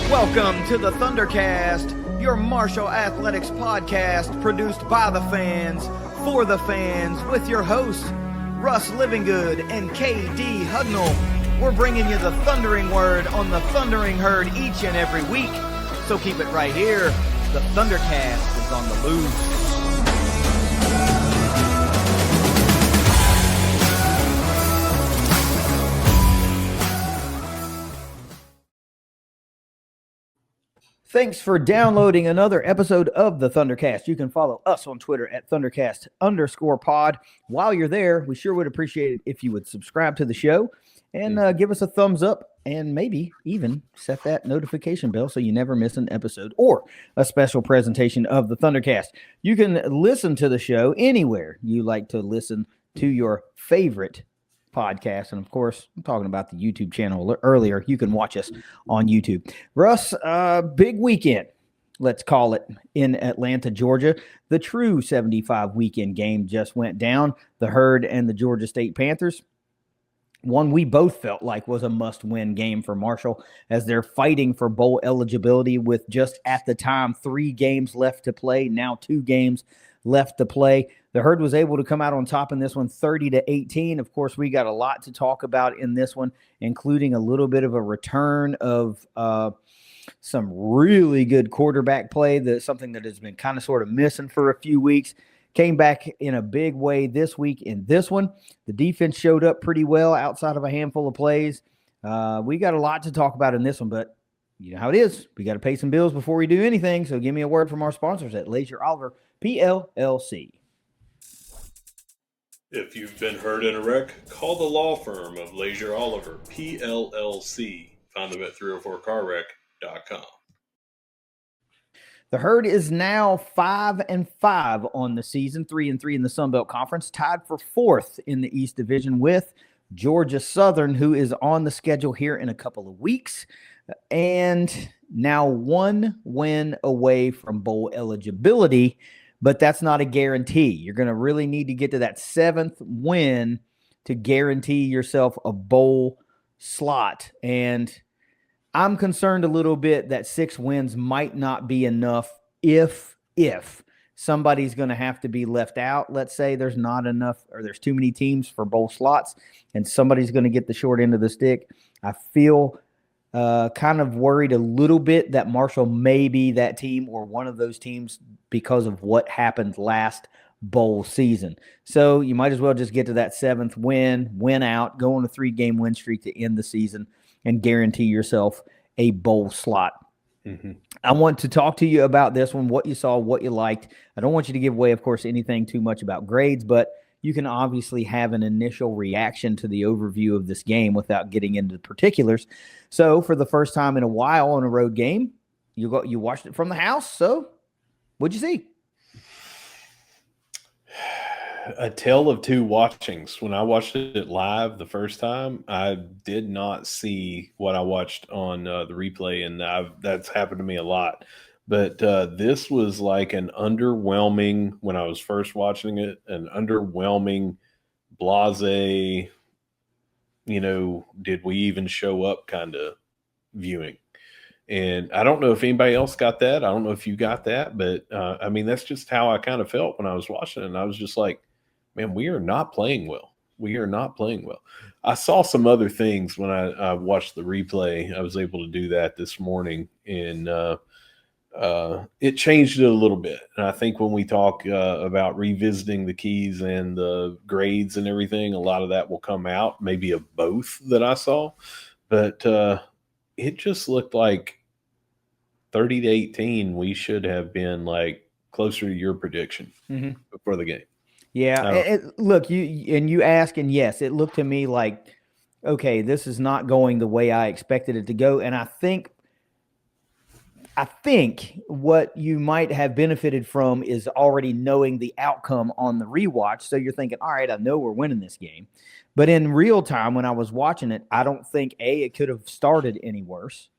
Welcome to the ThunderCast, your Marshall Athletics podcast produced by the fans, for the fans, with your hosts, Russ Livingood and KD Hugnall. We're bringing you the thundering word on the thundering herd each and every week, so keep it right here. The ThunderCast is on the loose. Thanks for downloading another episode of the ThunderCast. You can follow us on Twitter at ThunderCast_pod. While you're there, we sure would appreciate it if you would subscribe to the show and give us a thumbs up and maybe even set that notification bell so you never miss an episode or a special presentation of the ThunderCast. You can listen to the show anywhere you like to listen to your favorite podcast. And of course, I'm talking about the YouTube channel earlier. You can watch us on YouTube. Russ, big weekend, let's call it, in Atlanta, Georgia. The true 75 weekend game just went down. The Herd and the Georgia State Panthers. One we both felt like was a must-win game for Marshall as they're fighting for bowl eligibility with just at the time 3 games left to play, now 2 games left to play. The Herd was able to come out on top in this one 30-18. Of course, we got a lot to talk about in this one, including a little bit of a return of some really good quarterback play, something that has been kind of sort of missing for a few weeks. Came back in a big way this week in this one. The defense showed up pretty well outside of a handful of plays. We got a lot to talk about in this one, but you know how it is. We got to pay some bills before we do anything, so give me a word from our sponsors at Leasure Oliver PLLC. If you've been hurt in a wreck, call the law firm of Leasure Oliver PLLC. Find them at 304carwreck.com. The Herd is now 5-5 on the season, 3-3 in the Sun Belt Conference, tied for 4th in the East Division with Georgia Southern, who is on the schedule here in a couple of weeks, and now 1 win away from bowl eligibility. But that's not a guarantee. You're going to really need to get to that 7th win to guarantee yourself a bowl slot. And I'm concerned a little bit that 6 wins might not be enough if somebody's going to have to be left out. Let's say there's not enough or there's too many teams for bowl slots and somebody's going to get the short end of the stick. I feel kind of worried a little bit that Marshall may be that team or one of those teams because of what happened last bowl season. So you might as well just get to that 7th win out, go on a 3-game win streak to end the season and guarantee yourself a bowl slot. Mm-hmm. I want to talk to you about this one, what you saw, what you liked. I don't want you to give away, of course, anything too much about grades, but you can obviously have an initial reaction to the overview of this game without getting into the particulars. So for the first time in a while on a road game, you watched it from the house. So what'd you see? A tale of 2 watchings. When I watched it live the first time, I did not see what I watched on the replay, and that's happened to me a lot. But this was like an underwhelming, when I was first watching it, an underwhelming, blasé, did we even show up kind of viewing. And I don't know if anybody else got that. I don't know if you got that. But, that's just how I kind of felt when I was watching it. And I was just like, man, we are not playing well. We are not playing well. I saw some other things when I watched the replay. I was able to do that this morning. And it changed it a little bit. And I think when we talk about revisiting the keys and the grades and everything, a lot of that will come out, maybe of both that I saw. But it just looked like 30-18, we should have been like closer to your prediction before the game. Yeah. Look, you ask, and yes, it looked to me like, okay, this is not going the way I expected it to go. And I think what you might have benefited from is already knowing the outcome on the rewatch. So you're thinking, all right, I know we're winning this game. But in real time, when I was watching it, I don't think, it could have started any worse,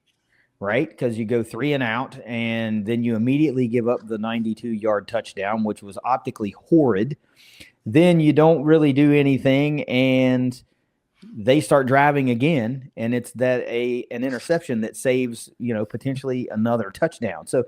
right? Because you go 3 and out, and then you immediately give up the 92-yard touchdown, which was optically horrid. Then you don't really do anything, and they start driving again, and it's an interception that saves, potentially another touchdown. So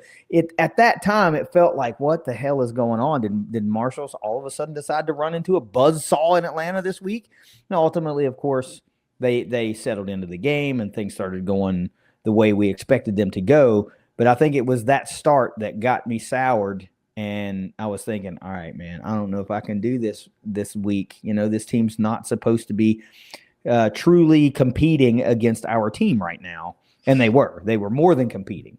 at that time, it felt like, what the hell is going on? Did Marshall all of a sudden decide to run into a buzzsaw in Atlanta this week? No, ultimately, of course, they settled into the game and things started going the way we expected them to go. But I think it was that start that got me soured. And I was thinking, all right, man, I don't know if I can do this week. This team's not supposed to be truly competing against our team right now. And they were more than competing.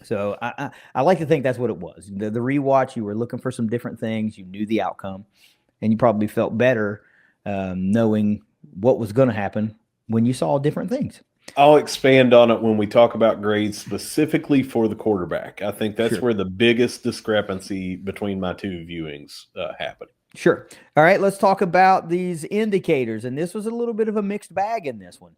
So I like to think that's what it was. The rewatch, you were looking for some different things. You knew the outcome, and you probably felt better knowing what was going to happen when you saw different things. I'll expand on it when we talk about grades specifically for the quarterback. I think that's where the biggest discrepancy between my two viewings happened. Sure. All right, let's talk about these indicators. And this was a little bit of a mixed bag in this one.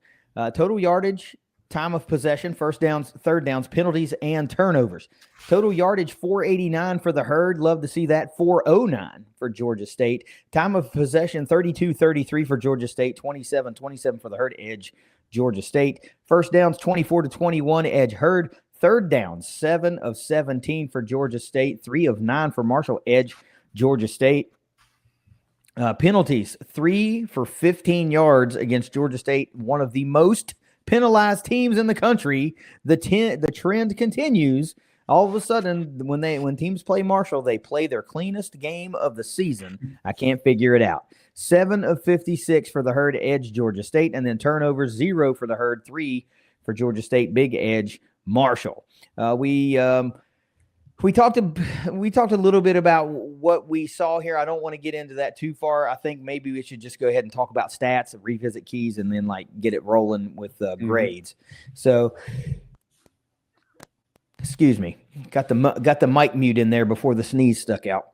Total yardage, time of possession, first downs, third downs, penalties, and turnovers. Total yardage, 489 for the Herd. Love to see that. 409 for Georgia State. Time of possession, 32-33 for Georgia State. 27-27 for the Herd. Edge Georgia State. First downs, 24-21, edge Herd. Third downs, 7 of 17 for Georgia State. 3 of 9 for Marshall, edge Georgia State. Penalties, 3 for 15 yards against Georgia State, one of the most penalized teams in the country. The trend continues. All of a sudden, when teams play Marshall, they play their cleanest game of the season. I can't figure it out. 7 of 56 for the Herd, edge Georgia State, and then turnovers, 0 for the Herd, 3 for Georgia State, big edge Marshall. We talked a little bit about what we saw here. I don't want to get into that too far. I think maybe we should just go ahead and talk about stats and revisit keys and then get it rolling with grades. So, excuse me, got the mic mute in there before the sneeze snuck out.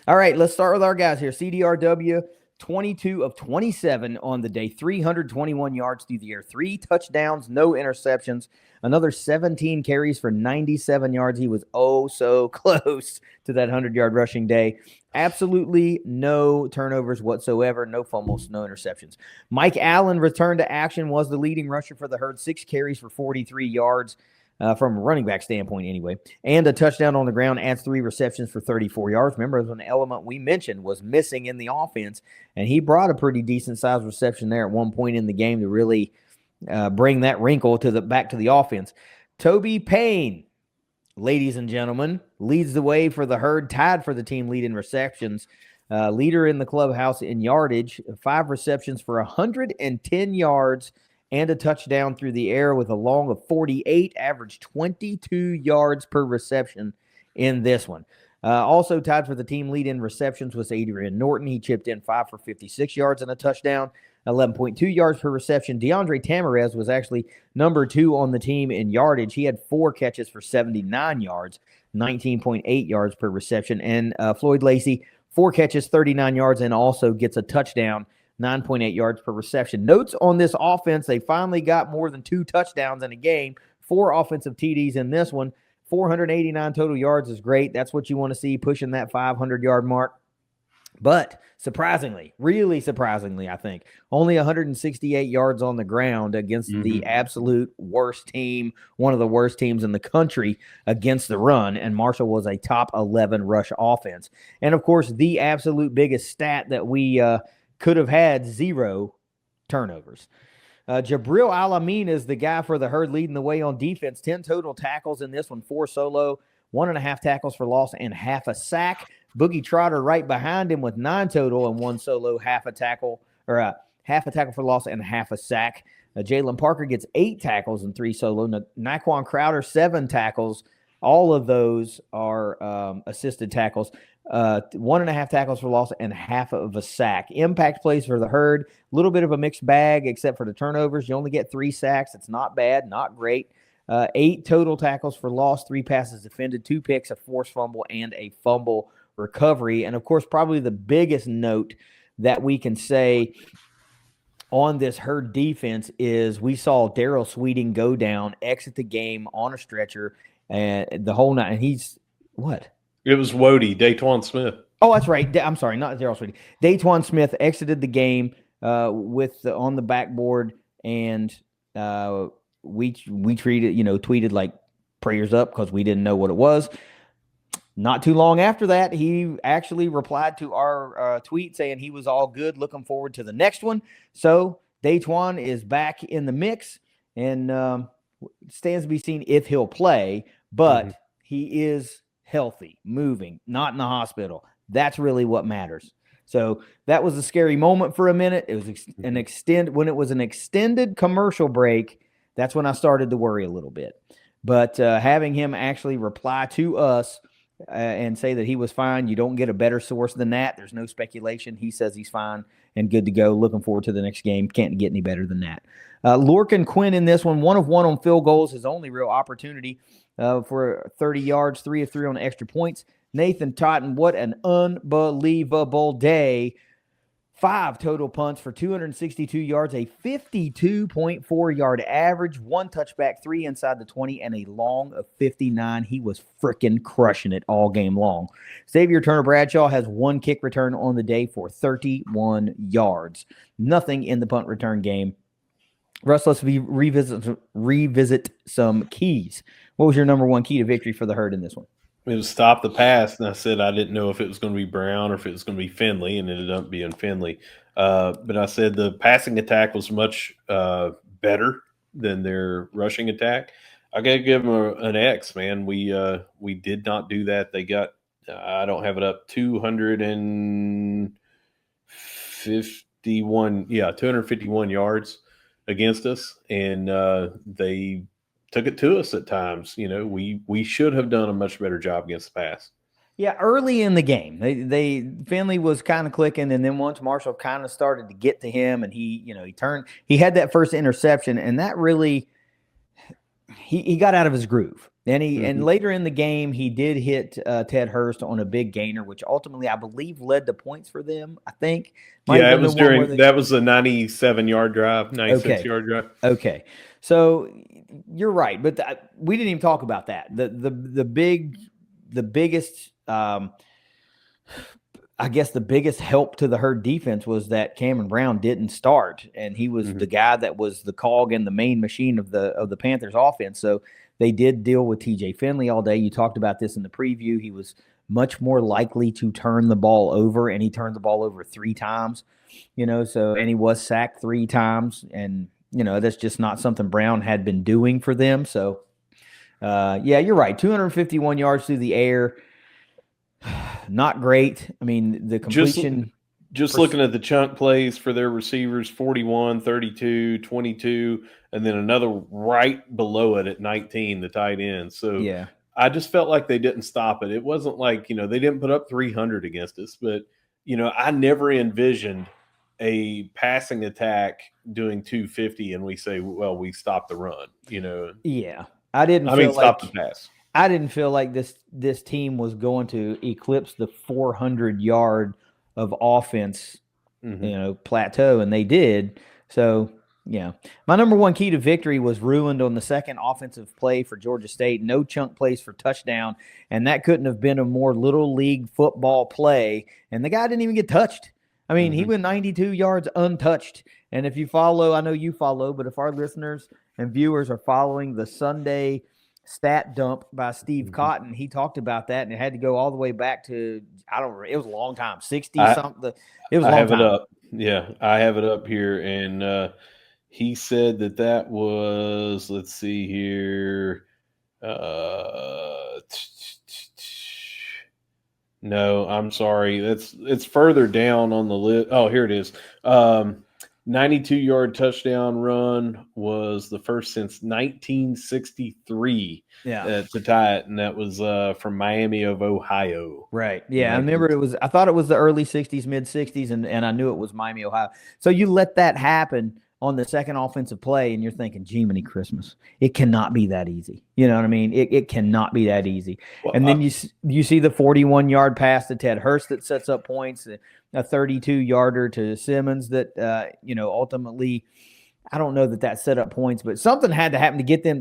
All right, let's start with our guys here. CDRW, 22 of 27 on the day, 321 yards through the air, 3 touchdowns, no interceptions, another 17 carries for 97 yards. He was so close to that 100-yard rushing day. Absolutely no turnovers whatsoever, no fumbles, no interceptions. Mike Allen returned to action, was the leading rusher for the Herd, 6 carries for 43 yards. From a running back standpoint anyway, and a touchdown on the ground, adds 3 receptions for 34 yards. Remember, it was an element we mentioned was missing in the offense, and he brought a pretty decent-sized reception there at one point in the game to really bring that wrinkle back to the offense. Toby Payne, ladies and gentlemen, leads the way for the Herd, tied for the team lead in receptions. Leader in the clubhouse in yardage, 5 receptions for 110 yards, and a touchdown through the air with a long of 48, averaged 22 yards per reception in this one. Also tied for the team lead in receptions was Adrian Norton. He chipped in 5 for 56 yards and a touchdown, 11.2 yards per reception. DeAndre Tamarez was actually number 2 on the team in yardage. He had 4 catches for 79 yards, 19.8 yards per reception. And Floyd Lacey, 4 catches, 39 yards, and also gets a touchdown, 9.8 yards per reception. Notes on this offense, they finally got more than 2 touchdowns in a game, 4 offensive TDs in this one. 489 total yards is great. That's what you want to see, pushing that 500-yard mark. But surprisingly, really surprisingly, I think, only 168 yards on the ground against the absolute worst team, one of the worst teams in the country against the run, and Marshall was a top 11 rush offense. And, of course, the absolute biggest stat that we could have had, 0 turnovers. Jabril Alameen is the guy for the Herd leading the way on defense. 10 total tackles in this one, 4 solo, 1.5 tackles for loss, and half a sack. Boogie Trotter right behind him with 9 total and 1 solo, half a tackle for loss, and half a sack. Jalen Parker gets 8 tackles and 3 solo. Naquan Crowder, 7 tackles. All of those are assisted tackles. 1.5 tackles for loss and half of a sack. Impact plays for the Herd. A little bit of a mixed bag, except for the turnovers. You only get 3 sacks. It's not bad, not great. 8 total tackles for loss, 3 passes defended, 2 picks, a forced fumble, and a fumble recovery. And, of course, probably the biggest note that we can say on this Herd defense is we saw Darryl Sweeting go down, exit the game on a stretcher, and the whole night. And he's – what? It was Wody, Daytwan Smith. Oh, that's right. I'm sorry, not Darryl Sweeting. Daytwan Smith exited the game on the backboard, and we tweeted like prayers up because we didn't know what it was. Not too long after that, he actually replied to our tweet saying he was all good, looking forward to the next one. So Daytwan is back in the mix, and stands to be seen if he'll play, but he is healthy, moving, not in the hospital. That's really what matters. So that was a scary moment for a minute. It was when it was an extended commercial break, that's when I started to worry a little bit. But having him actually reply to us and say that he was fine, you don't get a better source than that. There's no speculation. He says he's fine and good to go. Looking forward to the next game. Can't get any better than that. Lorcan Quinn in this one, 1 of 1 on field goals, his only real opportunity for 30 yards, 3 of 3 on extra points. Nathan Totten, what an unbelievable day. 5 total punts for 262 yards, a 52.4 yard average, 1 touchback, 3 inside the 20, and a long of 59. He was freaking crushing it all game long. Xavier Turner-Bradshaw has 1 kick return on the day for 31 yards. Nothing in the punt return game. Russ, let's revisit some keys. What was your number 1 key to victory for the Herd in this one? It was stop the pass, and I said I didn't know if it was going to be Brown or if it was going to be Finley, and it ended up being Finley. But I said the passing attack was much better than their rushing attack. I got to give them an X, man. We did not do that. They got I don't have it up, 251 yards against us, and they took it to us at times. We should have done a much better job against the pass. Yeah, early in the game, Finley was kind of clicking, and then once Marshall kind of started to get to him, and he had that first interception, and that really he got out of his groove. And later in the game, he did hit Ted Hurst on a big gainer, which ultimately I believe led to points for them. I think. It was that was a 97-yard drive, 96-yard drive. Okay, so you're right, but we didn't even talk about that. The biggest, I guess, the biggest help to the Herd defense was that Cameron Brown didn't start, and he was the guy that was the cog and the main machine of the Panthers offense. So they did deal with TJ Finley all day. You talked about this in the preview. He was much more likely to turn the ball over, and he turned the ball over 3 times, and he was sacked 3 times, and that's just not something Brown had been doing for them. So you're right. 251 yards through the air. Not great. I mean, the completion. Just looking at the chunk plays for their receivers, 41, 32, 22, and then another right below it at 19, the tight end. So yeah, I just felt like they didn't stop it. It wasn't like, they didn't put up 300 against us, but, I never envisioned a passing attack doing 250 and we say, well, we stopped the run, Yeah. Stop the pass. I didn't feel like this team was going to eclipse the 400 yard of offense, plateau, and they did. So, my number 1 key to victory was ruined on the second offensive play for Georgia State. No chunk plays for touchdown, and that couldn't have been a more little league football play. And the guy didn't even get touched. I mean, he went 92 yards untouched. And if you follow, I know you follow, but if our listeners and viewers are following the Sunday stat dump by Steve Cotton, he talked about that, and it had to go all the way back to, it was a long time, 60 something. It was a long time. It up. Yeah, I have it up here, and he said that was, let's see here. No, I'm sorry. It's further down on the list. Oh, here it is. 92-yard touchdown run was the first since 1963 to tie it, and that was from Miami of Ohio. Right. Yeah, I remember I thought it was the early 60s, mid-60s, and I knew it was Miami, Ohio. So you let that happen on the second offensive play, and you're thinking, Jiminy Christmas, it cannot be that easy. You know what I mean? It cannot be that easy. Well, and then you see the 41-yard pass to Ted Hurst that sets up points, a 32-yarder to Simmons that, ultimately, I don't know that set up points, but something had to happen to get them.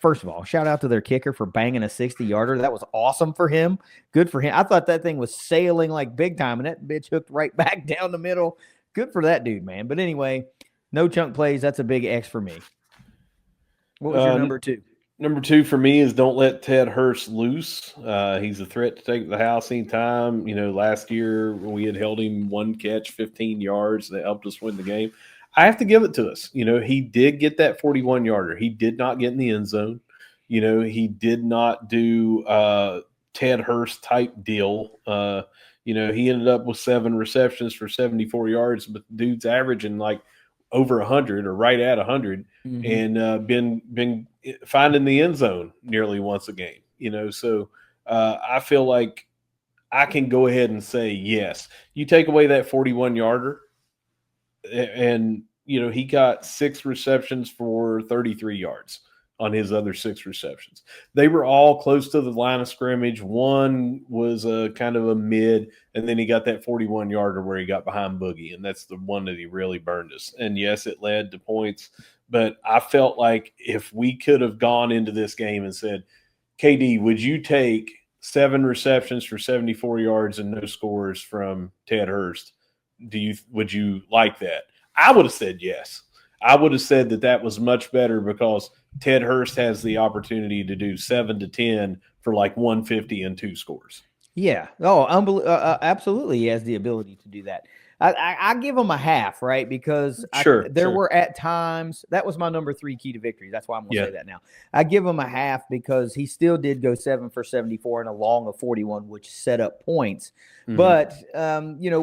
First of all, shout out to their kicker for banging a 60-yarder. That was awesome for him. Good for him. I thought that thing was sailing like big time, and that bitch hooked right back down the middle. good for that dude, man. But anyway, no chunk plays. That's a big X for me. What was your number 2? Number 2 for me is don't let Ted Hurst loose. He's a threat to take the house anytime. Last year we had held him 1 catch, 15 yards that helped us win the game. I have to give it to us. He did get that 41-yarder. He did not get in the end zone. He did not do Ted Hurst type deal. He ended up with 7 receptions for 74 yards, but the dude's averaging like over 100 or right at 100, and been finding the end zone nearly once a game. So I feel like I can go ahead and say yes. You take away that 41-yarder, and he got 6 receptions for 33 yards on his other 6 receptions. They were all close to the line of scrimmage. One was a kind of a mid, and then he got that 41-yarder where he got behind Boogie, and that's the one that he really burned us. And yes, it led to points, but I felt like if we could have gone into this game and said, KD, would you take 7 receptions for 74 yards and no scores from Ted Hurst? Would you like that? I would have said yes. I would have said that was much better because Ted Hurst has the opportunity to do 7 to 10 for like 150 and 2 scores. Yeah. Oh, absolutely. He has the ability to do that. I give him a half, right? Because there were at times that was my number 3 key to victory. That's why I'm going to say that now. I give him a half because he still did go 7 for 74 and a long of 41, which set up points. But ESPN's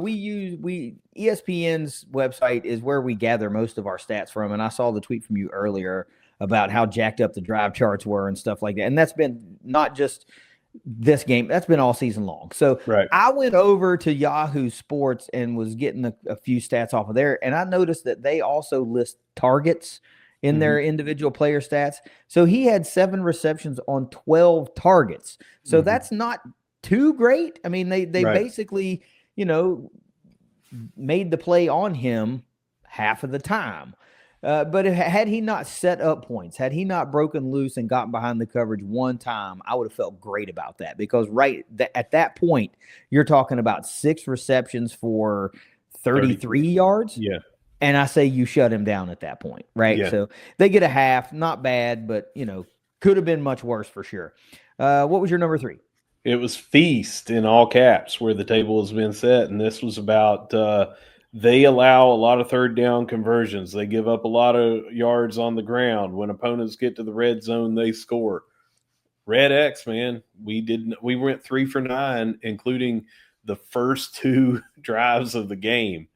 website is where we gather most of our stats from, and I saw the tweet from you earlier about how jacked up the drive charts were and stuff like that. And that's been not just this game, that's been all season long. So I went over to Yahoo Sports and was getting a few stats off of there, and I noticed that they also list targets in their individual player stats. So he had 7 receptions on 12 targets. So that's not too great. I mean, they basically, made the play on him half of the time. But had he not set up points, had he not broken loose and gotten behind the coverage one time, I would have felt great about that because at that point, you're talking about 6 receptions for 33 yards. Yeah. And I say you shut him down at that point, right? Yeah. So they get a half, not bad, but, could have been much worse for sure. What was your number 3? It was feast in all caps where the table has been set. And this was about they allow a lot of third down conversions. They give up a lot of yards on the ground. When opponents get to the red zone, they score. Red X, man. We went 3 for 9, including the first 2 drives of the game.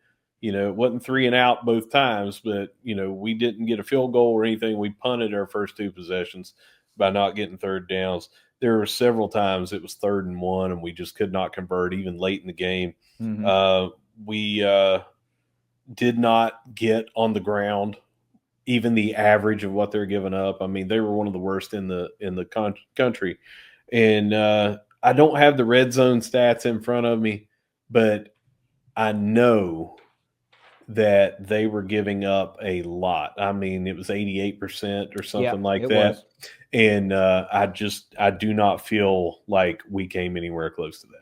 It wasn't 3 and out both times, but, we didn't get a field goal or anything. We punted our first 2 possessions by not getting third downs. There were several times it was 3rd and 1, and we just could not convert even late in the game. We did not get on the ground even the average of what they're giving up. I mean, they were one of the worst in the country. And I don't have the red zone stats in front of me, but I know that they were giving up a lot. I mean, it was 88% or something like that. Was. And I do not feel like we came anywhere close to that.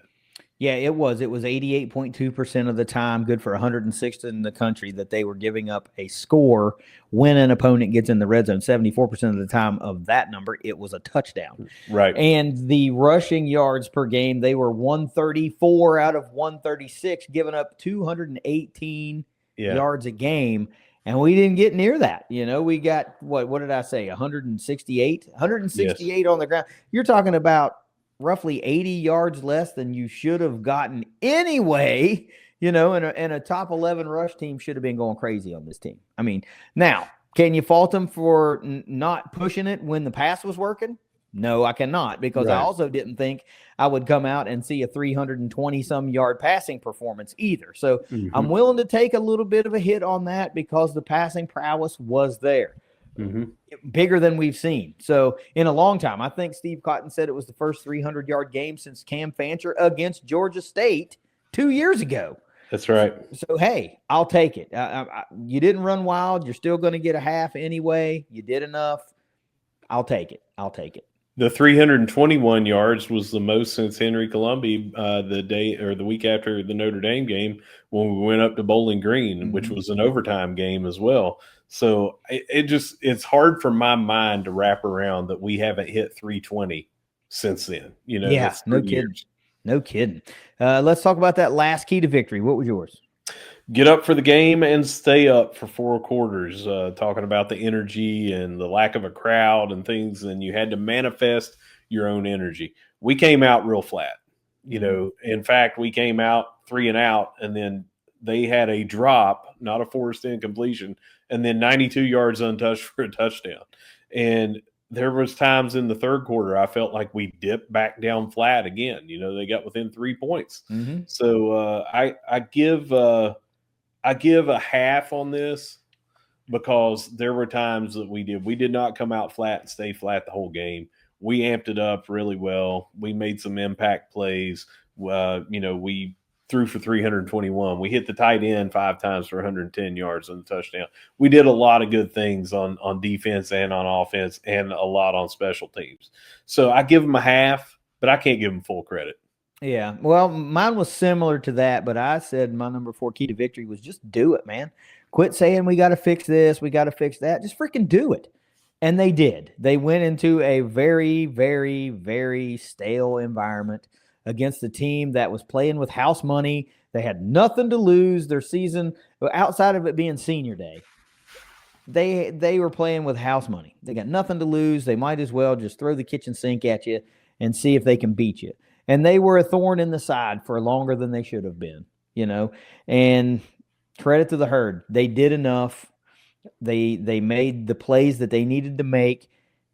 Yeah, it was. It was 88.2% of the time, good for 106th in the country, that they were giving up a score when an opponent gets in the red zone. 74% of the time of that number, it was a touchdown. Right. And the rushing yards per game, they were 134 out of 136, giving up 218 yards a game. And we didn't get near that. We got, what did I say, 168? 168 on the ground. You're talking about roughly 80 yards less than you should have gotten anyway, and a top 11 rush team should have been going crazy on this team. I mean, now, can you fault them for not pushing it when the pass was working? No, I cannot, because I also didn't think I would come out and see a 320-some yard passing performance either. So I'm willing to take a little bit of a hit on that because the passing prowess was there. Bigger than we've seen. So in a long time, I think Steve Cotton said it was the first 300-yard game since Cam Fancher against Georgia State 2 years ago. That's right. So hey, I'll take it. You didn't run wild. You're still going to get a half anyway. You did enough. I'll take it. The 321 yards was the most since Henry Colombi the week after the Notre Dame game when we went up to Bowling Green, which was an overtime game as well. So it's hard for my mind to wrap around that we haven't hit 320 since then. That's 3 years. No kidding. Let's talk about that last key to victory. What was yours? Get up for the game and stay up for 4 quarters, talking about the energy and the lack of a crowd and things, and you had to manifest your own energy. We came out real flat. In fact, we came out 3 and out, and then they had a drop, not a forced incompletion, and then 92 yards untouched for a touchdown. And there was times in the third quarter I felt like we dipped back down flat again. They got within 3 points. So I give a half on this because there were times that we did not come out flat and stay flat the whole game. We amped it up really well. We made some impact plays. We threw for 321. We hit the tight end 5 times for 110 yards and a touchdown. We did a lot of good things on defense and on offense and a lot on special teams. So I give them a half, but I can't give them full credit. Yeah, well, mine was similar to that, but I said my number 4 key to victory was just do it, man. Quit saying we got to fix this, we got to fix that. Just freaking do it. And they did. They went into a very, very, very stale environment against a team that was playing with house money. They had nothing to lose. Their season, outside of it being senior day, they were playing with house money. They got nothing to lose. They might as well just throw the kitchen sink at you and see if they can beat you. And they were a thorn in the side for longer than they should have been, and credit to the herd. They did enough. They made the plays that they needed to make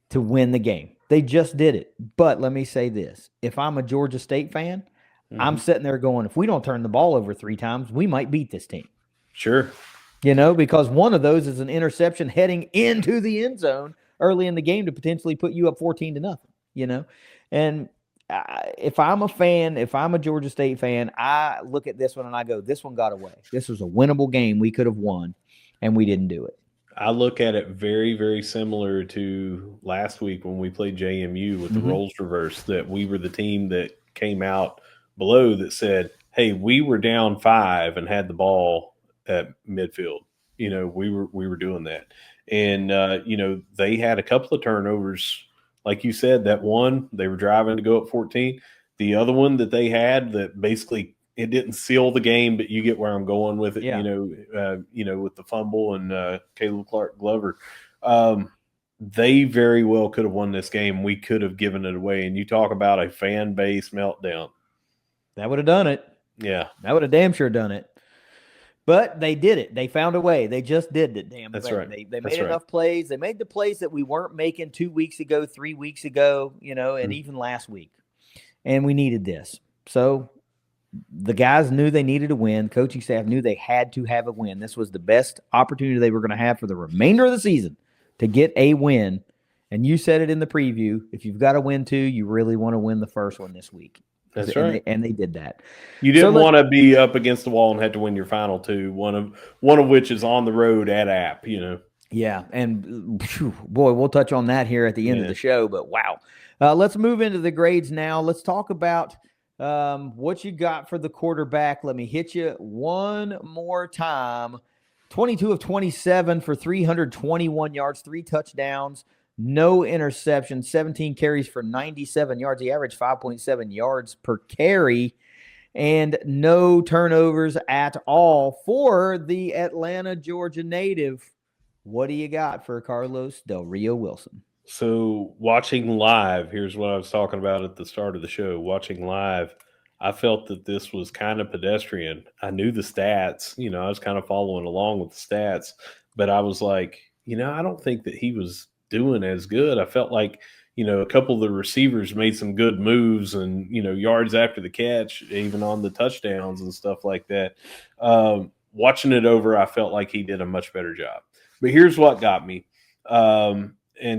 to win the game. They just did it. But let me say this. If I'm a Georgia State fan, I'm sitting there going, if we don't turn the ball over 3 times, we might beat this team. Sure. Because one of those is an interception heading into the end zone early in the game to potentially put you up 14-0, And if I'm a fan, if I'm a Georgia State fan, I look at this one and I go, this one got away. This was a winnable game. We could have won, and we didn't do it. I look at it very, very similar to last week when we played JMU with the roles reversed, that we were the team that came out below that said, hey, we were down 5 and had the ball at midfield. We were doing that. And, they had a couple of turnovers. Like you said, that one, they were driving to go up 14. The other one that they had that basically it didn't seal the game, but you get where I'm going with it, with the fumble and Caleb Clark Glover. They very well could have won this game. We could have given it away. And you talk about a fan base meltdown. That would have done it. Yeah. That would have damn sure done it. But they did it. They found a way. They just did it. Damn. That's right. They made enough plays. They made the plays that we weren't making 2 weeks ago, 3 weeks ago, and even last week. And we needed this. So the guys knew they needed a win. Coaching staff knew they had to have a win. This was the best opportunity they were going to have for the remainder of the season to get a win. And you said it in the preview. If you've got to win 2, you really want to win the first one this week. That's right. And they did that. You didn't want to be up against the wall and have to win your final 2, one of which is on the road at App, Yeah, and boy, we'll touch on that here at the end of the show, but wow. Let's move into the grades now. Let's talk about what you got for the quarterback. Let me hit you one more time. 22 of 27 for 321 yards, 3 touchdowns. No interceptions, 17 carries for 97 yards. He averaged 5.7 yards per carry, and no turnovers at all for the Atlanta, Georgia native. What do you got for Carlos Del Rio Wilson? So watching live, here's what I was talking about at the start of the show. Watching live, I felt that this was kind of pedestrian. I knew the stats. I was kind of following along with the stats, but I was like, I don't think that he was doing as good. I felt like, a couple of the receivers made some good moves and, yards after the catch, even on the touchdowns and stuff like that. Watching it over, I felt like he did a much better job. But here's what got me, and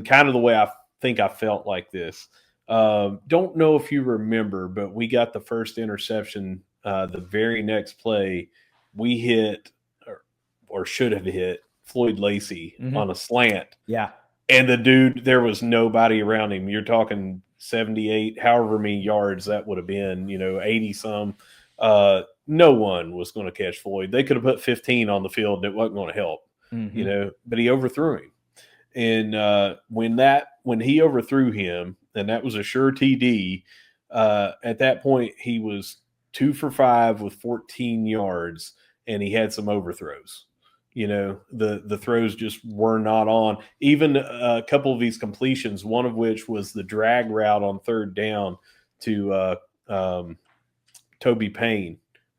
kind of the way I think I felt like this. Don't know if you remember, but we got the first interception the very next play. We hit or should have hit Floyd Lacey on a slant. Yeah. And the dude, there was nobody around him. You're talking 78, however many yards that would have been, 80 some. No one was going to catch Floyd. They could have put 15 on the field and it wasn't going to help, but he overthrew him. And when he overthrew him, and that was a sure TD, at that point he was 2 for 5 with 14 yards, and he had some overthrows. The throws just were not on. Even a couple of these completions, one of which was the drag route on third down to Toby Payne,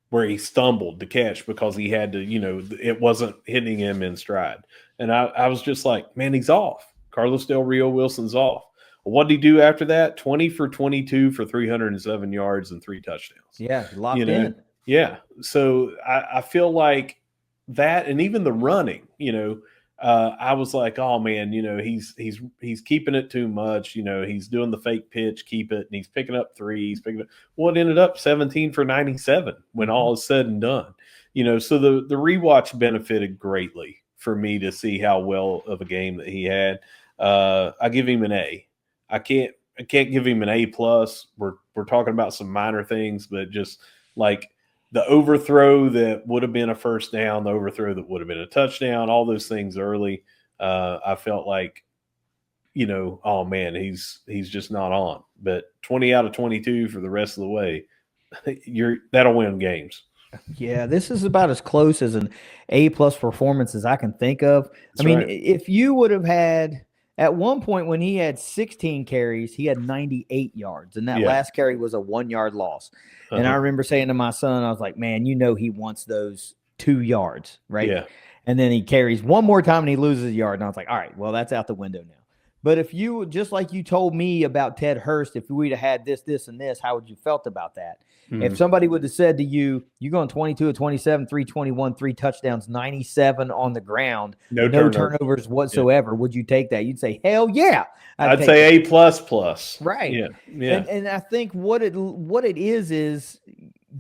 where he stumbled to catch because he had to, it wasn't hitting him in stride. And I was just like, man, he's off. Carlos Del Rio Wilson's off. What did he do after that? 20 for 22 for 307 yards and 3 touchdowns. Yeah, locked in. Yeah. So I feel like that, and even the running, I was like, oh man, he's keeping it too much. He's doing the fake pitch, keep it, and he's picking up threes. Well, it ended up 17 for 97 when all is said and done. So the rewatch benefited greatly for me to see how well of a game that he had. I give him an A. I can't give him an A plus. We're talking about some minor things, but just like the overthrow that would have been a first down, the overthrow that would have been a touchdown, all those things early, I felt like, oh man, he's just not on. But 20 out of 22 for the rest of the way, that'll win games. Yeah, this is about as close as an A plus performance as I can think of. If you would have had at one point when he had 16 carries, he had 98 yards, and that last carry was a 1 yard loss. And I remember saying to my son, I was like, man, he wants those 2 yards, right? Yeah. And then he carries one more time and he loses a yard. And I was like, all right, well, that's out the window now. But if you, just like you told me about Ted Hurst, if we'd have had this, this, and this, how would you felt about that? Mm-hmm. If somebody would have said to you, you're going 22 of 27, 321, 3 touchdowns, 97 on the ground, no turnovers whatsoever, would you take that? You'd say, hell yeah. I'd say A plus. Right. Yeah. And I think what it is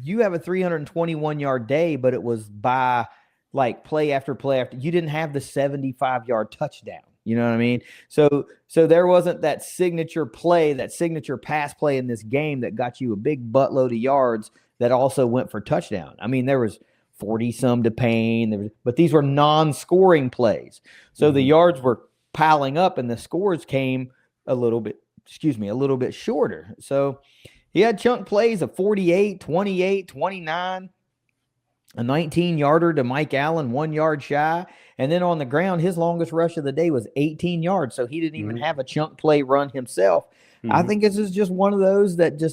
you have a 321-yard day, but it was by like play after play after. You didn't have the 75-yard touchdown. You know what I mean? So there wasn't that signature play, that signature pass play in this game that got you a big buttload of yards that also went for touchdown. I mean, there was 40-some to Payne, but these were non-scoring plays. So the yards were piling up and the scores came a little bit shorter. So he had chunk plays of 48, 28, 29, a 19-yarder to Mike Allen, 1 yard shy. And then on the ground, his longest rush of the day was 18 yards. So he didn't even have a chunk play run himself. I think this is just one of those that the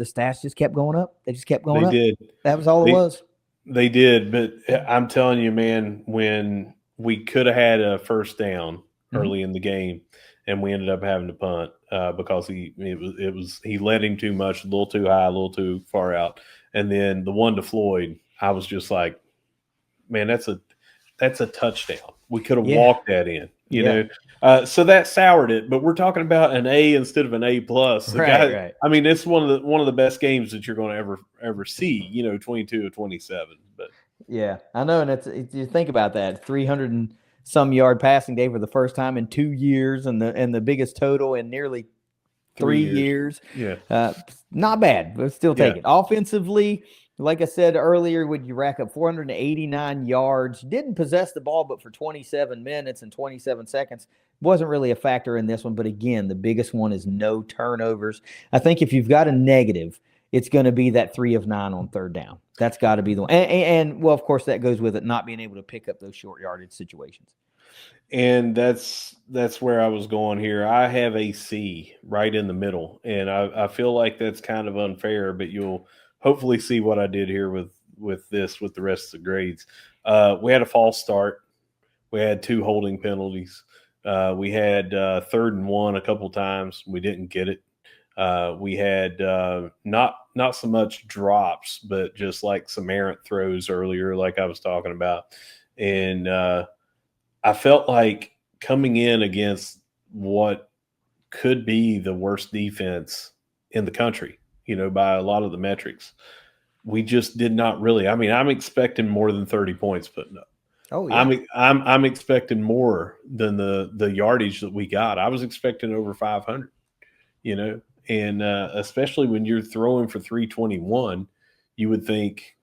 stats just kept going up. They just kept going up. They did. That was all it was. They did. But I'm telling you, man, when we could have had a first down early in the game and we ended up having to punt because he led him too much, a little too high, a little too far out. And then the one to Floyd, I was just like, man, that's a touchdown. We could have walked that in, you know. So that soured it. But we're talking about an A instead of an A plus. Right. I mean, it's one of the best games that you're going to ever see. 22 or 27. But yeah, I know, and you think about that 300 and some yard passing day for the first time in 2 years, and the biggest total in nearly 3 years. Yeah, not bad, but still take it. Offensively, like I said earlier, would you rack up 489 yards? Didn't possess the ball, but for 27 minutes and 27 seconds. Wasn't really a factor in this one. But again, the biggest one is no turnovers. I think if you've got a negative, it's going to be that 3 of 9 on third down. That's got to be the one. And well, of course, that goes with it not being able to pick up those short yardage situations. And that's where I was going here. I have a C right in the middle, and I feel like that's kind of unfair, but you'll hopefully see what I did here with the rest of the grades. We had a false start. We had 2 holding penalties. We had 3rd and 1 a couple times. We didn't get it. We had not so much drops, but just like some errant throws earlier, like I was talking about. And I felt like coming in against what could be the worst defense in the country, by a lot of the metrics, we just did not really. I mean, I'm expecting more than 30 points putting up. Oh yeah. I'm expecting more than the yardage that we got. I was expecting over 500, and especially when you're throwing for 321, you would think,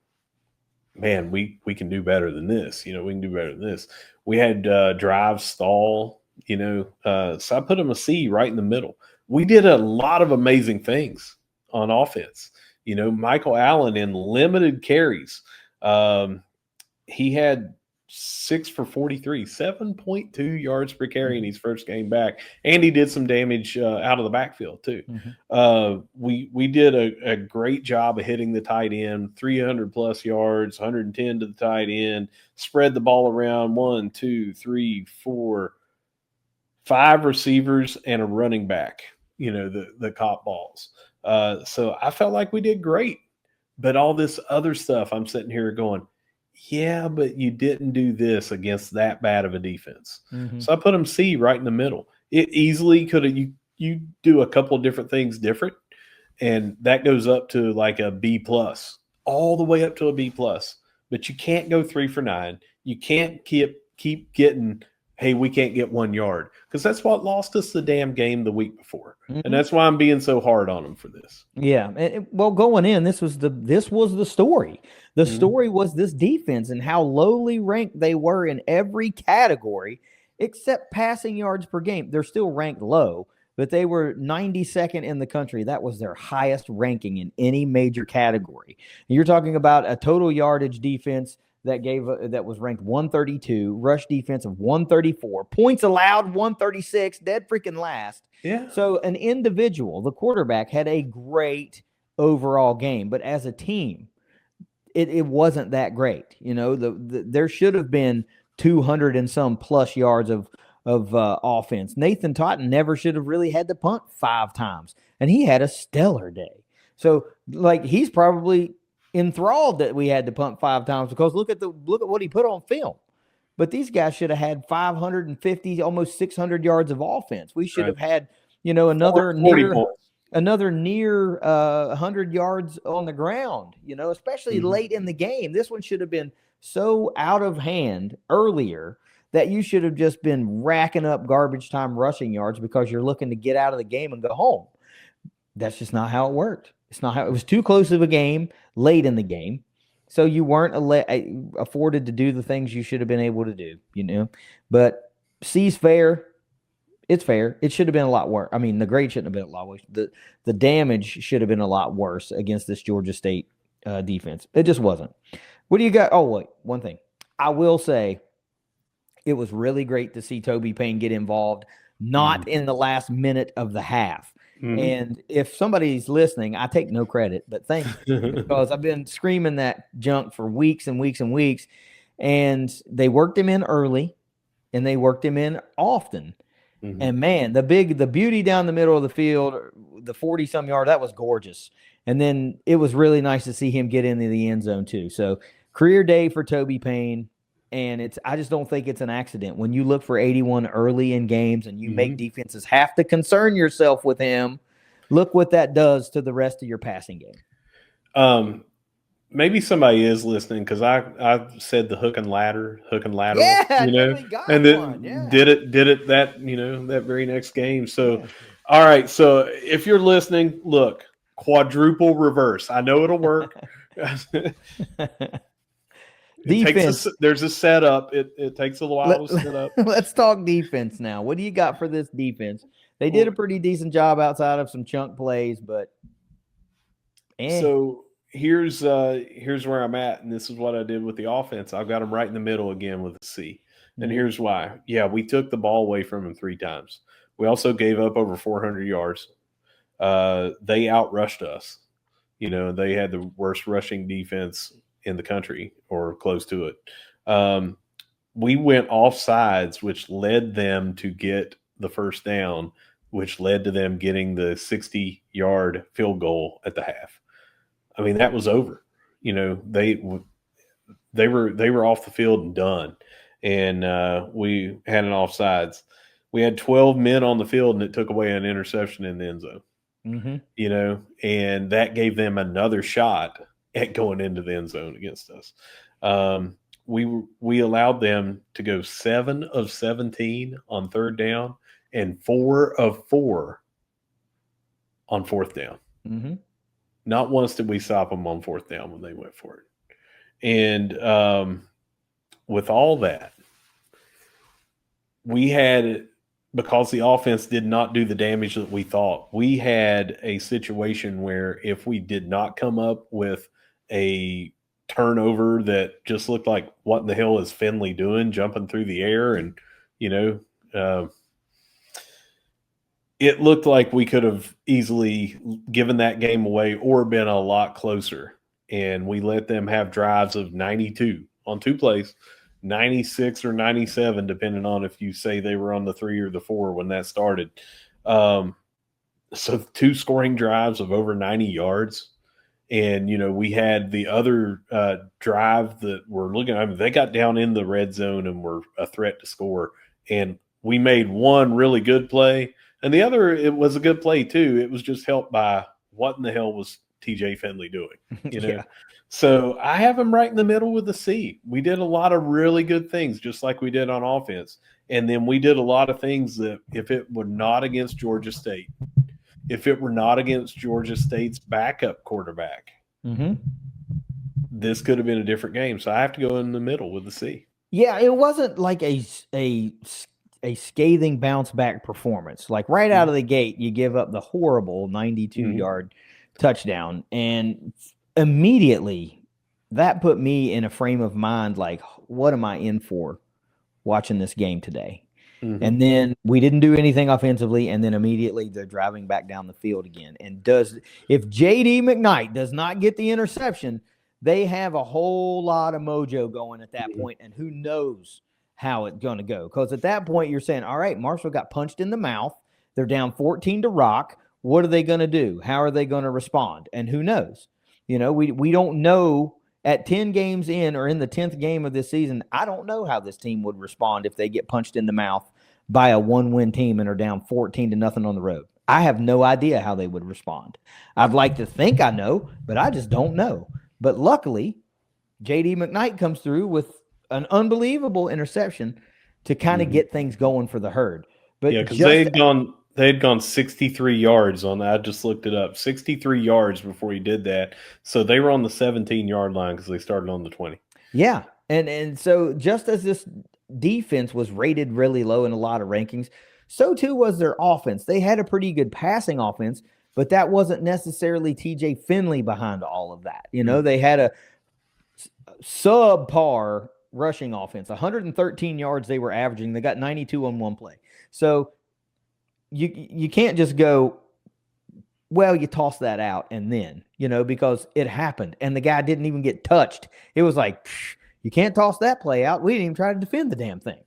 man, we can do better than this. We can do better than this. We had drive stall, so I put him a C right in the middle. We did a lot of amazing things on offense. Michael Allen in limited carries. He had 6 for 43, 7.2 yards per carry in his first game back. And he did some damage out of the backfield too. We did a great job of hitting the tight end, 300 plus yards, 110 to the tight end, spread the ball around 1, 2, 3, 4, 5 receivers and a running back, the caught balls. So I felt like we did great. But all this other stuff, I'm sitting here going, yeah, but you didn't do this against that bad of a defense. So I put them C right in the middle. It easily could have, you do a couple of different things different, and that goes up to like a B plus, all the way up to a B plus. But you can't go 3 for 9. You can't keep getting, hey, we can't get 1 yard, because that's what lost us the damn game the week before. And that's why I'm being so hard on them for this. Yeah. Well, going in, this was the story. The story was this defense and how lowly ranked they were in every category except passing yards per game. They're still ranked low, but they were 92nd in the country. That was their highest ranking in any major category. And you're talking about a total yardage defense that was ranked 132, rush defense of 134, points allowed 136, dead freaking last. Yeah. So an individual, the quarterback, had a great overall game, but as a team, it wasn't that great. There should have been 200 and some plus yards of offense. Nathan Totten never should have really had to punt 5 times, and he had a stellar day. So, he's probably enthralled that we had to punt 5 times, because look at what he put on film. But these guys should have had 550, almost 600 yards of offense. We should have had, another near 100 yards on the ground, especially late in the game. This one should have been so out of hand earlier that you should have just been racking up garbage time rushing yards because you're looking to get out of the game and go home. That's just not how it worked. It's not how it was. Too close of a game late in the game. So you weren't afforded to do the things you should have been able to do, But C's fair. It's fair. It should have been a lot worse. I mean, the grade shouldn't have been a lot worse. The damage should have been a lot worse against this Georgia State defense. It just wasn't. What do you got? Oh, wait, one thing. I will say it was really great to see Toby Payne get involved, not in the last minute of the half. And if somebody's listening, I take no credit, but thank you, because I've been screaming that junk for weeks and weeks and weeks. And they worked him in early, and they worked him in often. And man, the beauty down the middle of the field, the 40-some yard, that was gorgeous. And then it was really nice to see him get into the end zone too. So career day for Toby Payne. And I just don't think it's an accident. When you look for 81 early in games and you make defenses have to concern yourself with him, look what that does to the rest of your passing game. Maybe somebody is listening, because I said the hook and lateral, yeah, and then did it that very next game. So, all right. So if you're listening, look, quadruple reverse. I know it'll work. Defense. There's a setup. It takes a while to set up. Let's talk defense now. What do you got for this defense? They did a pretty decent job outside of some chunk plays, but So here's where I'm at, and this is what I did with the offense. I've got them right in the middle again with a C. And here's why. Yeah, we took the ball away from them 3 times. We also gave up over 400 yards. They outrushed us. They had the worst rushing defense in the country, or close to it. We went off sides, which led them to get the first down, which led to them getting the 60-yard field goal at the half. I mean, that was over. They were off the field and done. And we had an offsides. We had 12 men on the field, and it took away an interception in the end zone. And that gave them another shot at going into the end zone against us. we allowed them to go 7 of 17 on third down and 4 of 4 on fourth down. Mm-hmm. Not once did we stop them on fourth down when they went for it. And with all that, we had, because the offense did not do the damage that we thought, we had a situation where if we did not come up with a turnover that just looked like, what in the hell is Finley doing, jumping through the air? And, it looked like we could have easily given that game away or been a lot closer. And we let them have drives of 92 on 2 plays, 96 or 97, depending on if you say they were on the 3 or the 4 when that started. So 2 scoring drives of over 90 yards. And, we had the other drive that we're looking at. They got down in the red zone and were a threat to score. And we made one really good play. And the other, it was a good play too. It was just helped by what in the hell was TJ Finley doing? Yeah. So I have him right in the middle with the C. We did a lot of really good things, just like we did on offense. And then we did a lot of things that if it were not against Georgia State, if it were not against Georgia State's backup quarterback, this could have been a different game. So I have to go in the middle with the C. Yeah, it wasn't like a scathing bounce back performance. Like right out of the gate, you give up the horrible 92-yard touchdown, and immediately that put me in a frame of mind like, what am I in for watching this game today? And then we didn't do anything offensively, and then immediately they're driving back down the field again. And if McKnight does not get the interception, they have a whole lot of mojo going at that point, and who knows how it's going to go. Because at that point, you're saying, all right, Marshall got punched in the mouth. They're down 14 to rock. What are they going to do? How are they going to respond? And who knows? We don't know at 10 games in or in the 10th game of this season. I don't know how this team would respond if they get punched in the mouth by a 1-win team and are down 14-0 on the road. I have no idea how they would respond. I'd like to think I know, but I just don't know. But luckily, McKnight comes through with an unbelievable interception to kind of get things going for the Herd. But yeah, because they had gone 63 yards on that. I just looked it up. 63 yards before he did that. So they were on the 17-yard line because they started on the 20. Yeah. And so just as this defense was rated really low in a lot of rankings, so too was their offense. They had a pretty good passing offense, but that wasn't necessarily TJ Finley behind all of that. They had a subpar rushing offense, 113 yards they were averaging. They got 92 on 1 play. So you can't just go, well, you toss that out and then, because it happened and the guy didn't even get touched. It was like, you can't toss that play out. We didn't even try to defend the damn thing,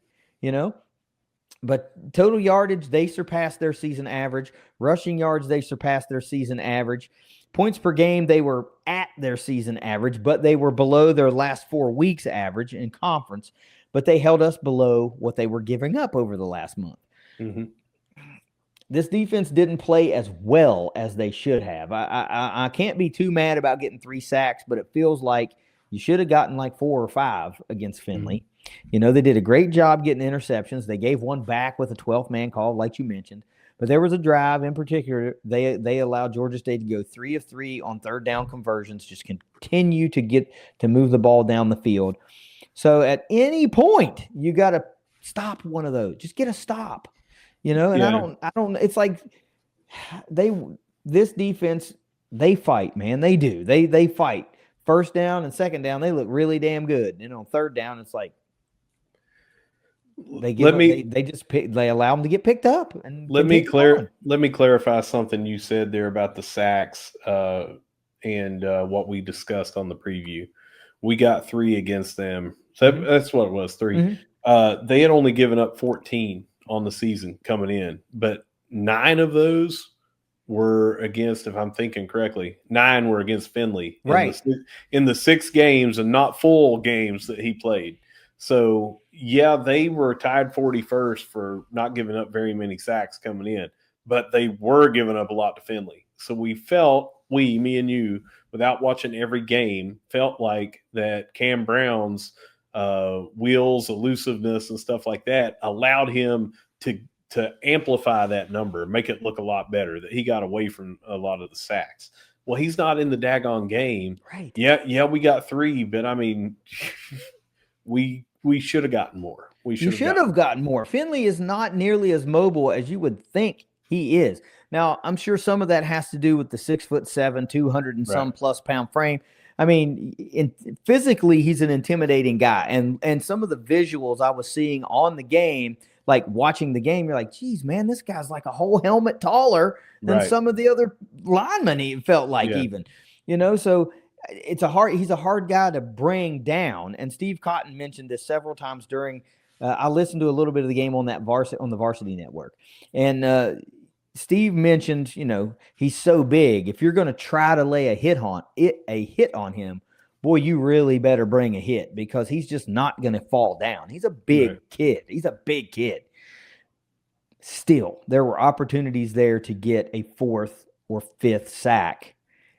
But total yardage, they surpassed their season average. Rushing yards, they surpassed their season average. Points per game, they were at their season average, but they were below their last 4 weeks average in conference. But they held us below what they were giving up over the last month. This defense didn't play as well as they should have. I can't be too mad about getting 3 sacks, but it feels like you should have gotten like 4 or 5 against Finley. They did a great job getting interceptions. They gave one back with a 12th man call, like you mentioned. But there was a drive in particular. They allowed Georgia State to go 3 of 3 on third down conversions, just continue to move the ball down the field. So at any point, you got to stop one of those. Just get a stop. And I don't, it's like this defense, they fight, man. They do. They fight. First down and second down, they look really damn good. And on third down, it's like they allow them to get picked up. And let me clarify something you said there about the sacks and what we discussed on the preview. We got 3 against them. So that's what it was, 3. They had only given up 14 on the season coming in, but 9 of those were against, if I'm thinking correctly, 9 were against Finley in the 6 games and not full games that he played. So yeah, they were tied 41st for not giving up very many sacks coming in, but they were giving up a lot to Finley. So me and you, without watching every game, felt like that Cam Brown's wheels, elusiveness, and stuff like that allowed him to amplify that number, make it look a lot better, that he got away from a lot of the sacks. Well, he's not in the daggone game. Right. Yeah, we got 3, but I mean, we should have gotten more. You should have gotten more. Finley is not nearly as mobile as you would think he is. Now, I'm sure some of that has to do with the 6'7", 200 and some plus pound frame. I mean, physically, he's an intimidating guy. And some of the visuals I was seeing on the game, like watching the game, you're like, geez, man, this guy's like a whole helmet taller than some of the other linemen. He felt like even, so he's a hard guy to bring down. And Steve Cotton mentioned this several times during. I listened to a little bit of the game on the Varsity Network, and Steve mentioned, he's so big. If you're going to try to lay a hit on him, boy, you really better bring a hit, because he's just not going to fall down. He's a big kid. He's a big kid. Still, there were opportunities there to get a 4th or 5th sack.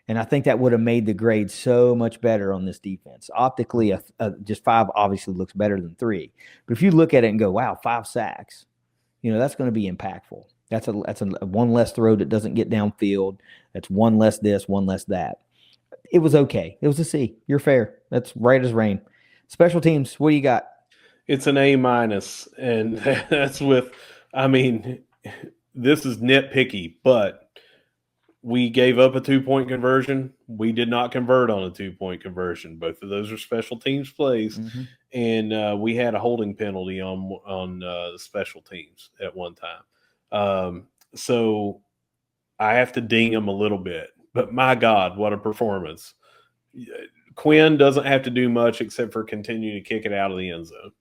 And I think that would have made the grade so much better on this defense. Optically, just 5 obviously looks better than 3. But if you look at it and go, wow, 5 sacks, that's going to be impactful. That's a one less throw that doesn't get downfield. That's one less this, one less that. It was okay. It was a C. You're fair. That's right as rain. Special teams, what do you got? It's an A-, and that's with, I mean, this is nitpicky, but we gave up a 2-point conversion. We did not convert on a 2-point conversion. Both of those are special teams plays. Mm-hmm. And we had a holding penalty on the special teams at one time. So I have to ding them a little bit. But my God, what a performance. Quinn doesn't have to do much except for continue to kick it out of the end zone,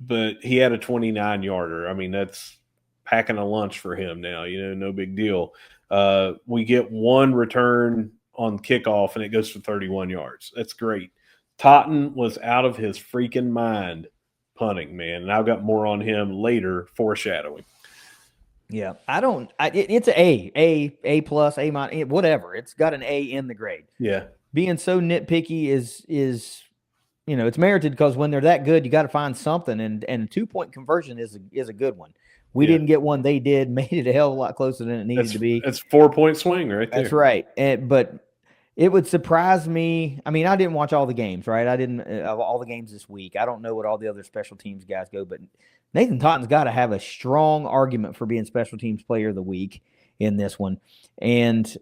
but he had a 29-yarder. I mean, that's packing a lunch for him now, no big deal. We get 1 return on kickoff, and it goes for 31 yards. That's great. Totten was out of his freaking mind punting, man, and I've got more on him later, foreshadowing. Yeah, it's an A plus, A-, whatever. It's got an A in the grade. Yeah. Being so nitpicky is it's merited, because when they're that good, you got to find something, and a 2-point conversion is a good one. We didn't get one. They did. Made it a hell of a lot closer than it needed to be. That's 4-point swing right there. That's right. But it would surprise me. I mean, I didn't watch all the games, right? I didn't of all the games this week. I don't know what all the other special teams guys go, but Nathan Totten's got to have a strong argument for being special teams player of the week in this one. And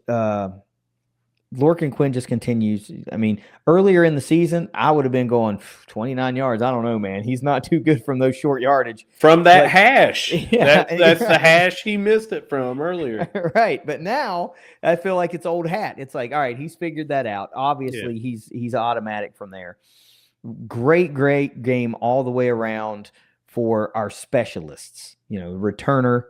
Lorcan Quinn just continues. I mean, earlier in the season, I would have been going 29 yards. I don't know, man. He's not too good from those short yardage. From that hash. Yeah, that's the hash he missed it from earlier. Right. But now I feel like it's old hat. It's like, all right, he's figured that out. Obviously, he's automatic from there. Great game all the way around for our specialists. Returner,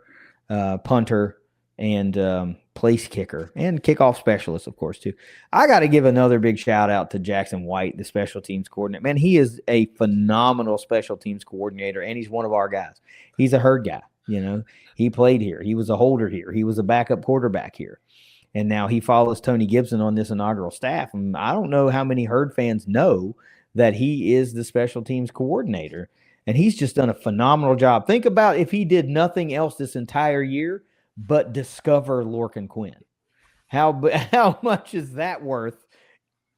punter, and place kicker, and kickoff specialist, of course, too. I got to give another big shout out to Jackson White, the special teams coordinator. Man, he is a phenomenal special teams coordinator, and he's one of our guys. He's a herd guy. He played here. He was a holder here. He was a backup quarterback here. And now he follows Tony Gibson on this inaugural staff. And I don't know how many herd fans know that he is the special teams coordinator. And he's just done a phenomenal job. Think about if he did nothing else this entire year but discover Lorcan Quinn. How much is that worth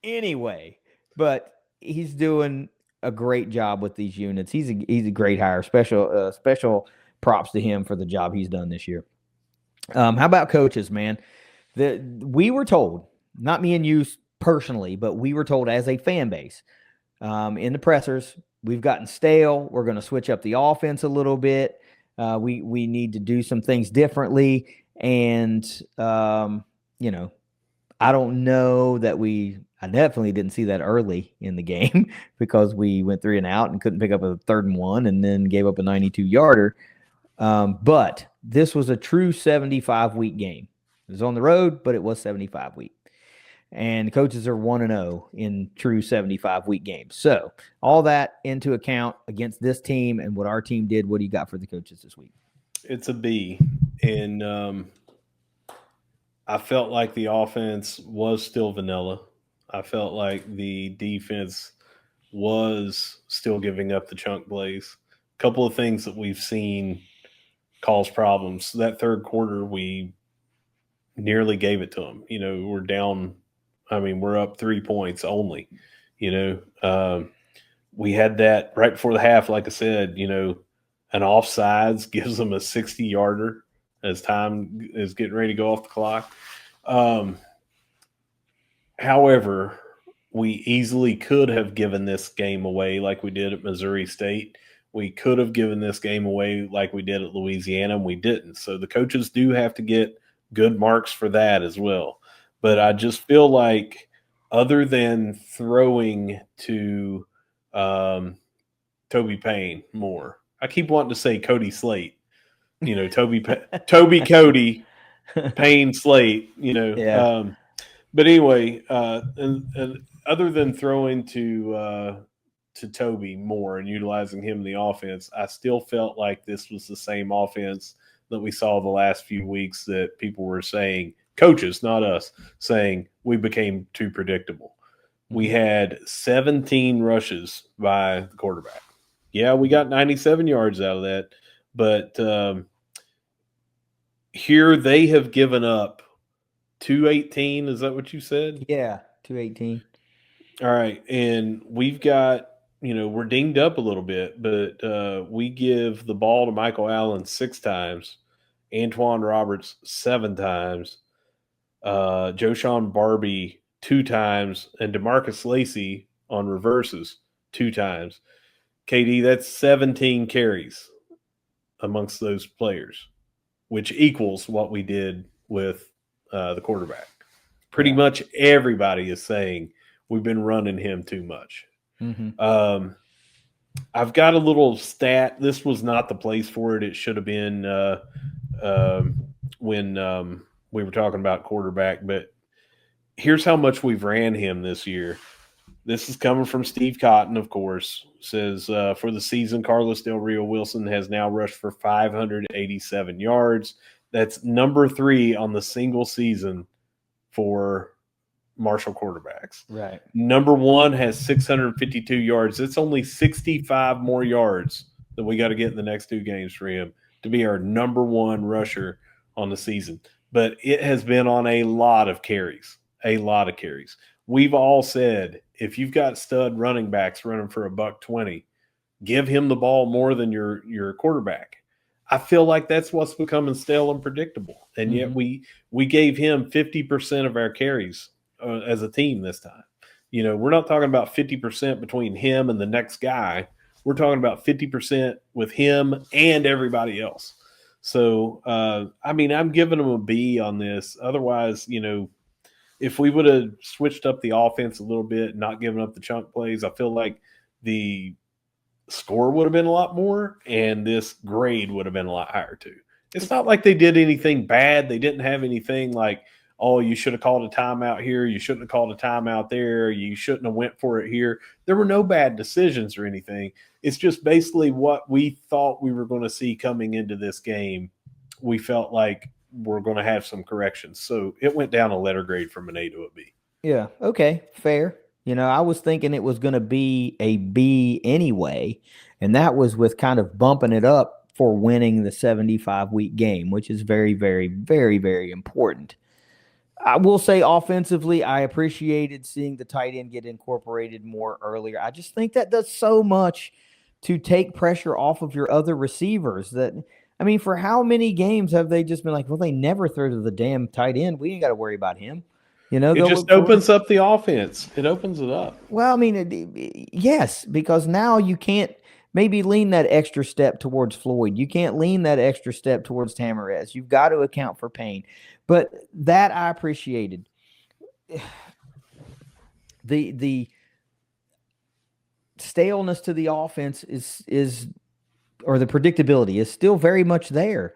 anyway? But he's doing a great job with these units. He's a great hire. Special props to him for the job he's done this year. How about coaches, man? We were told, not me and you personally, but we were told as a fan base in the pressers, we've gotten stale. We're going to switch up the offense a little bit. We need to do some things differently. And, I don't know that I definitely didn't see that early in the game because we went 3 and out and couldn't pick up a 3rd and 1 and then gave up a 92-yarder. But this was a true 75-week game. It was on the road, but it was 75-week. And coaches are 1-0 in true 75-week games. So all that into account against this team and what our team did, what do you got for the coaches this week? It's a B. And I felt like the offense was still vanilla. I felt like the defense was still giving up the chunk plays. A couple of things that we've seen cause problems. That third quarter, we nearly gave it to them. We're down. I mean, we're up 3 points only. We had that right before the half. Like I said, an offsides gives them a 60-yarder as time is getting ready to go off the clock. However, we easily could have given this game away like we did at Missouri State. We could have given this game away like we did at Louisiana, and we didn't. So the coaches do have to get good marks for that as well. But I just feel like other than throwing to Toby Payne more, I keep wanting to say Cody Slate, Toby Cody Payne Slate, Yeah. But anyway, and other than throwing to Toby more and utilizing him in the offense, I still felt like this was the same offense that we saw the last few weeks that people were saying, coaches, not us, saying we became too predictable. We had 17 rushes by the quarterback. Yeah, we got 97 yards out of that, but here they have given up 218. Is that what you said? Yeah, 218. All right, and we've got, we're dinged up a little bit, but we give the ball to Michael Allen 6 times, Antoine Roberts 7 times, Joshawn Barbie 2 times, and DeMarcus Lacey on reverses 2 times. KD, that's 17 carries amongst those players, which equals what we did with the quarterback. Pretty much everybody is saying we've been running him too much. I've got a little stat. This was not the place for it. It should have been when we were talking about quarterback. But here's how much we've ran him this year. This is coming from Steve Cotton, of course. Says for the season, Carlos Del Rio Wilson has now rushed for 587 yards. That's number 3 on the single season for Marshall quarterbacks. Right. Number 1 has 652 yards. It's only 65 more yards that we got to get in the next 2 games for him to be our number 1 rusher on the season. But it has been on a lot of carries. We've all said, if you've got stud running backs running for $120, give him the ball more than your quarterback. I feel like that's what's becoming stale and predictable. And yet we gave him 50% of our carries as a team this time. We're not talking about 50% between him and the next guy. We're talking about 50% with him and everybody else. So, I'm giving him a B on this. Otherwise, if we would have switched up the offense a little bit, not giving up the chunk plays, I feel like the score would have been a lot more, and this grade would have been a lot higher too. It's not like they did anything bad. They didn't have anything like, oh, you should have called a timeout here. You shouldn't have called a timeout there. You shouldn't have went for it here. There were no bad decisions or anything. It's just basically what we thought we were going to see coming into this game. We felt like we're going to have some corrections. So it went down a letter grade from an A to a B. Yeah. Okay. Fair. I was thinking it was going to be a B anyway, and that was with kind of bumping it up for winning the 75-week game, which is very, very, very, very important. I will say offensively, I appreciated seeing the tight end get incorporated more earlier. I just think that does so much to take pressure off of your other receivers. For how many games have they just been like, well, they never throw to the damn tight end. We ain't got to worry about him. It just opens up the offense. It opens it up. Well, yes, because now you can't maybe lean that extra step towards Floyd. You can't lean that extra step towards Tamarez. You've got to account for Payne. But that I appreciated. The staleness to the offense is or the predictability is still very much there.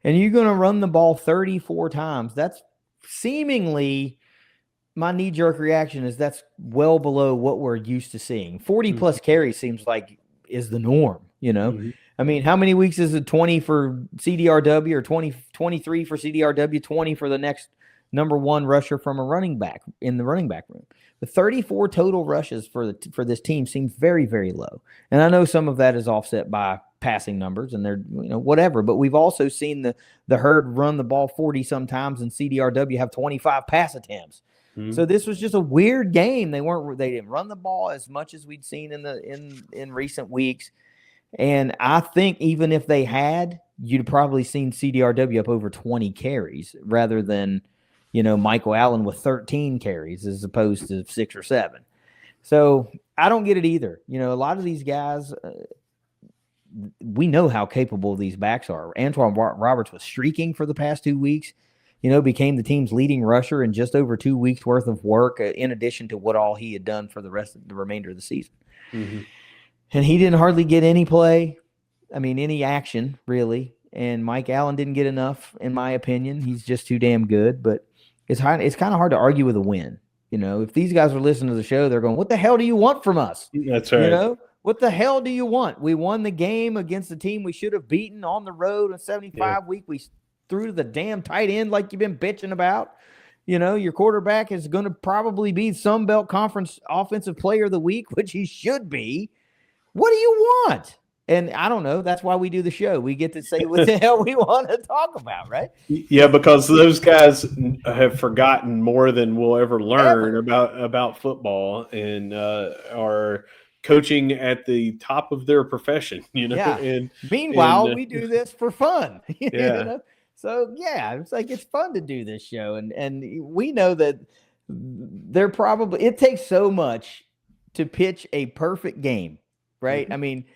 And you're going to run the ball 34 times. That's seemingly my knee-jerk reaction is that's well below what we're used to seeing. 40-plus carries seems like is the norm, How many weeks is it? 20 for CDRW or 23 for CDRW, 20 for the next number one rusher from a running back in the running back room. The 34 total rushes for this team seems very, very low. And I know some of that is offset by passing numbers and they're, whatever, but we've also seen the Herd run the ball 40 sometimes and CDRW have 25 pass attempts. Mm-hmm. So this was just a weird game. They didn't run the ball as much as we'd seen in recent weeks. And I think even if they had, you'd probably seen CDRW up over 20 carries rather than, Michael Allen with 13 carries as opposed to 6 or 7. So I don't get it either. A lot of these guys, we know how capable these backs are. Antoine Roberts was streaking for the past 2 weeks, became the team's leading rusher in just over 2 weeks worth of work, in addition to what all he had done for the remainder of the season. Mm-hmm. And he didn't hardly get any play. Any action really. And Mike Allen didn't get enough, in my opinion. He's just too damn good, but it's kind of hard to argue with a win. If these guys are listening to the show, they're going, what the hell do you want from us? That's right. What the hell do you want? We won the game against the team we should have beaten on the road in 75 week. We threw to the damn tight end like you've been bitching about. Your quarterback is going to probably be Sun Belt Conference Offensive Player of the Week, which he should be. What do you want? And I don't know. That's why we do the show. We get to say what the hell we want to talk about, right? Yeah, because those guys have forgotten more than we'll ever learn about football and are coaching at the top of their profession, Yeah. And meanwhile, we do this for fun. Yeah. So it's fun to do this show, and we know that it takes so much to pitch a perfect game, right? Mm-hmm.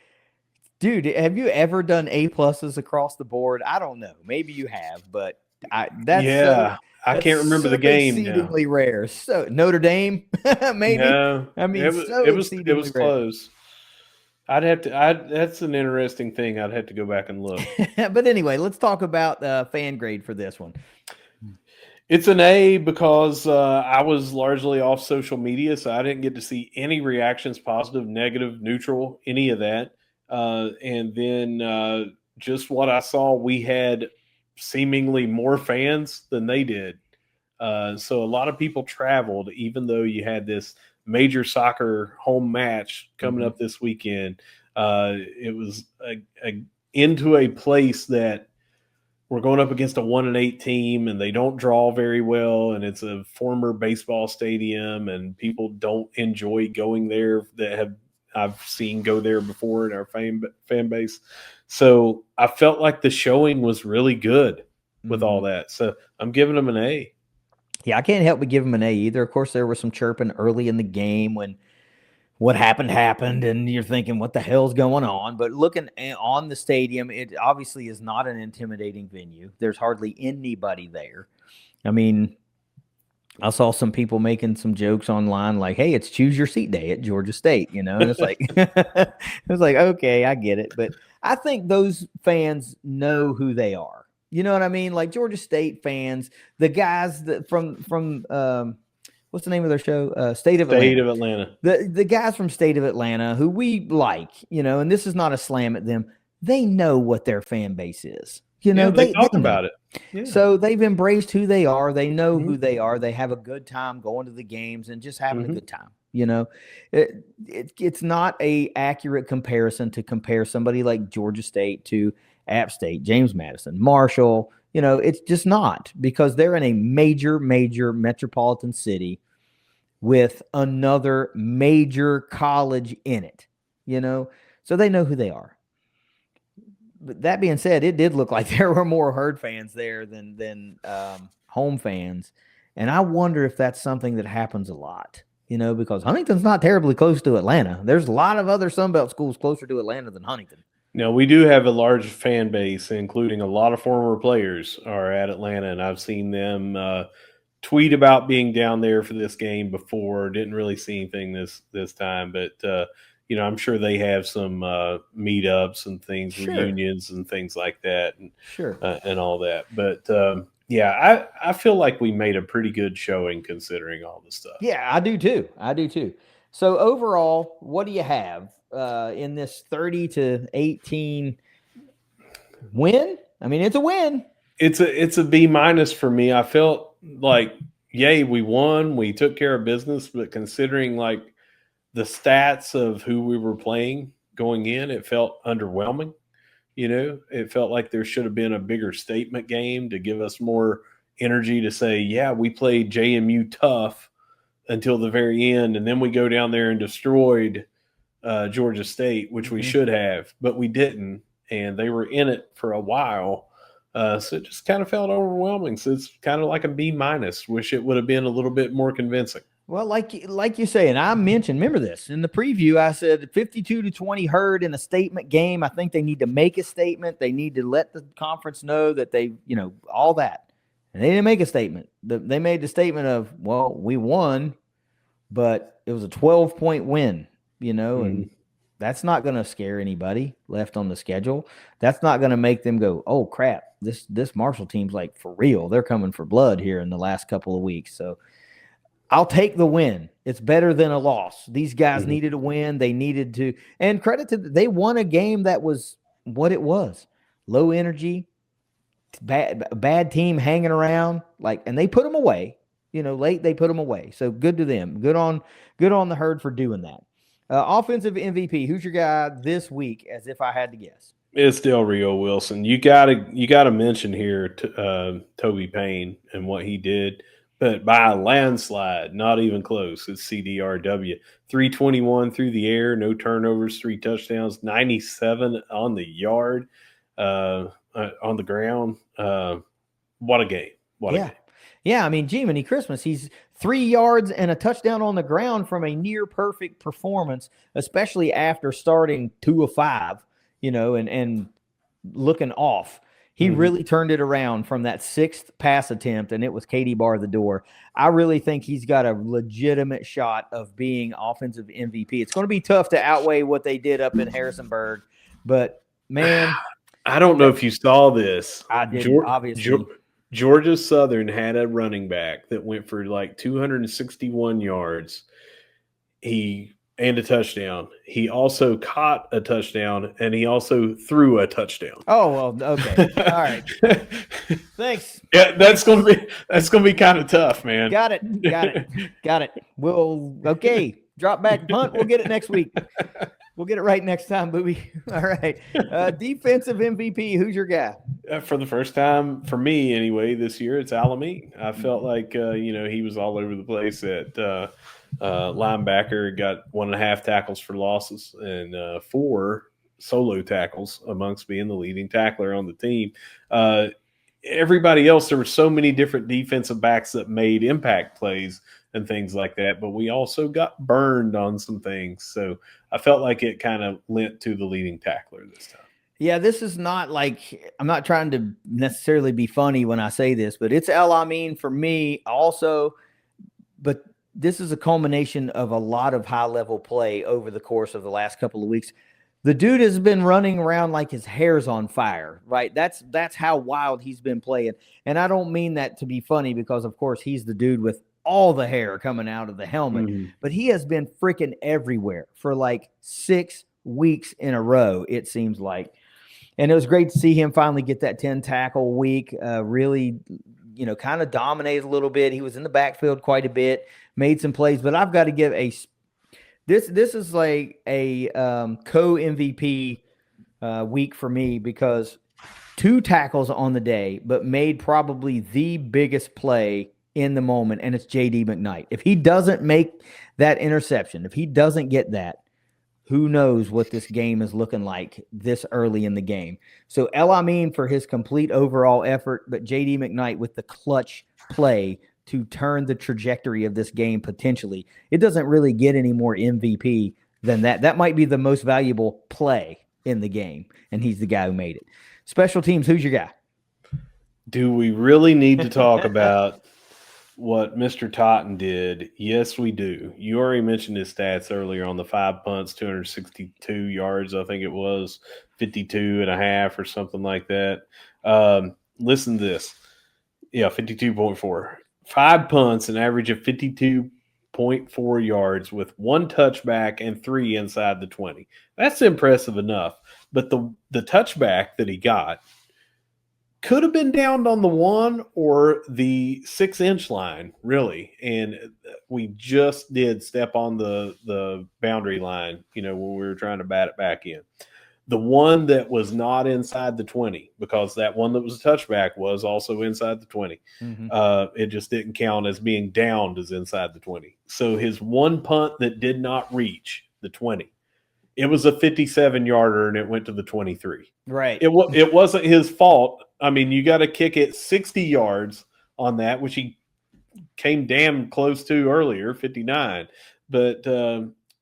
Dude, have you ever done A+ across the board? I don't know. Maybe you have, but I can't remember the game. Exceedingly rare. So Notre Dame, maybe. No, it was close. That's an interesting thing. I'd have to go back and look. But anyway, let's talk about fan grade for this one. It's an A because I was largely off social media, so I didn't get to see any reactions, positive, negative, neutral, any of that. And then just what I saw, we had seemingly more fans than they did. So a lot of people traveled, even though you had this major soccer home match coming up this weekend. It was into a place that we're going up against a 1-8 team, and they don't draw very well, and it's a former baseball stadium, and people don't enjoy going there that I've seen go there before in our fan base. So I felt like the showing was really good with all that. So I'm giving them an A. Yeah, I can't help but give them an A either. Of course, there was some chirping early in the game when what happened, and you're thinking, what the hell's going on? But looking on the stadium, it obviously is not an intimidating venue. There's hardly anybody there. I saw some people making some jokes online like, hey, it's choose your seat day at Georgia State, and it's like, it was like, okay, I get it. But I think those fans know who they are. You know what I mean? Like Georgia State fans, the guys that from what's the name of their show? State of Atlanta. The guys from State of Atlanta who we like, and this is not a slam at them. They know what their fan base is. They talk about it. Yeah. So they've embraced who they are. They know who they are. They have a good time going to the games and just having a good time. It's not a accurate comparison to compare somebody like Georgia State to App State, James Madison, Marshall. It's just not, because they're in a major metropolitan city with another major college in it. So they know who they are. But that being said, it did look like there were more Herd fans there than home fans. And I wonder if that's something that happens a lot, because Huntington's not terribly close to Atlanta. There's a lot of other Sunbelt schools closer to Atlanta than Huntington. Now, we do have a large fan base, including a lot of former players are at Atlanta, and I've seen them tweet about being down there for this game before. Didn't really see anything this time, but I'm sure they have some meetups and things, reunions and things like that, and and all that. But I feel like we made a pretty good showing considering all the stuff. Yeah, I do too. So overall, what do you have in this 30-18 win? It's a win. It's a B- for me. I felt like, yay, we won, we took care of business, but considering like the stats of who we were playing going in, it felt underwhelming. It felt like there should have been a bigger statement game to give us more energy to say, yeah, we played JMU tough until the very end, and then we go down there and destroyed Georgia State, which we should have, but we didn't, and they were in it for a while. So it just kind of felt overwhelming. So it's kind of like a B minus. Wish it would have been a little bit more convincing. Well, like you say, and I mentioned, remember this in the preview, I said 52-20 Herd in a statement game. I think they need to make a statement. They need to let the conference know that they, all that. And they didn't make a statement. They made the statement of, well, we won, but it was a 12-point win, and that's not going to scare anybody left on the schedule. That's not going to make them go, oh, crap, this Marshall team's like for real. They're coming for blood here in the last couple of weeks. So I'll take the win. It's better than a loss. These guys needed a win. They needed to, and credit to, they won a game that was what it was. Low energy, bad team hanging around, and they put them away. Late they put them away. So good to them. Good on the Herd for doing that. Offensive MVP. Who's your guy this week? As if I had to guess, it's still Rio-Wilson. You gotta mention here Toby Payne and what he did. But by a landslide, not even close. It's CDRW. 321 through the air, no turnovers, 3 touchdowns, 97 on the yard, on the ground. What a game. What a game. Yeah, I mean, Jiminy Christmas, he's 3 yards and a touchdown on the ground from a near perfect performance, especially after starting 2 of 5, and looking off. He really turned it around from that 6th pass attempt, and it was Katie bar the door. I really think he's got a legitimate shot of being offensive MVP. It's going to be tough to outweigh what they did up in Harrisonburg, but, man. I don't know if you saw this. I did, obviously. Georgia Southern had a running back that went for like 261 yards. And a touchdown. He also caught a touchdown, and he also threw a touchdown. Oh, well, okay. All right. Thanks. Yeah, that's gonna be kind of tough, man. Got it. Okay. Drop back punt. We'll get it next week. We'll get it right next time, Booby. All right. Defensive MVP. Who's your guy? For the first time for me, anyway, this year, it's Alameen. I felt like he was all over the place at linebacker. Got 1.5 tackles for losses and 4 solo tackles amongst being the leading tackler on the team. Everybody else, there were so many different defensive backs that made impact plays and things like that, but we also got burned on some things. So I felt like it kind of lent to the leading tackler this time. Yeah, this is not like, I'm not trying to necessarily be funny when I say this, but it's Alameen for me also. But this is a culmination of a lot of high-level play over the course of the last couple of weeks. The dude has been running around like his hair's on fire, right? That's how wild he's been playing. And I don't mean that to be funny because, of course, he's the dude with all the hair coming out of the helmet. But he has been freaking everywhere for like 6 weeks in a row, it seems like. And it was great to see him finally get that 10-tackle week, really, kind of dominated a little bit. He was in the backfield quite a bit, made some plays. But I've got to give this is like a co-MVP week for me because 2 tackles on the day, but made probably the biggest play in the moment, and it's J.D. McKnight. If he doesn't make that interception, if he doesn't get that, who knows what this game is looking like this early in the game. So El-Amin for his complete overall effort, but J.D. McKnight with the clutch play to turn the trajectory of this game potentially. It doesn't really get any more MVP than that. That might be the most valuable play in the game, and he's the guy who made it. Special teams, who's your guy? Do we really need to talk about what Mr. Totten did? Yes, we do. You already mentioned his stats earlier on the 5 punts, 262 yards, I think it was, 52.5 or something like that. Listen to this. Yeah, 52.4. 5 punts, an average of 52.4 yards with 1 touchback and 3 inside the 20. That's impressive enough. But the touchback that he got could have been downed on the 1 or the 6-inch line, really. And we just did step on the boundary line, when we were trying to bat it back in. The one that was not inside the 20, because that one that was a touchback was also inside the 20. It just didn't count as being downed as inside the 20. So his one punt that did not reach the 20, it was a 57-yarder and it went to the 23. Right. It wasn't his fault. I mean, you got to kick it 60 yards on that, which he came damn close to earlier, 59. But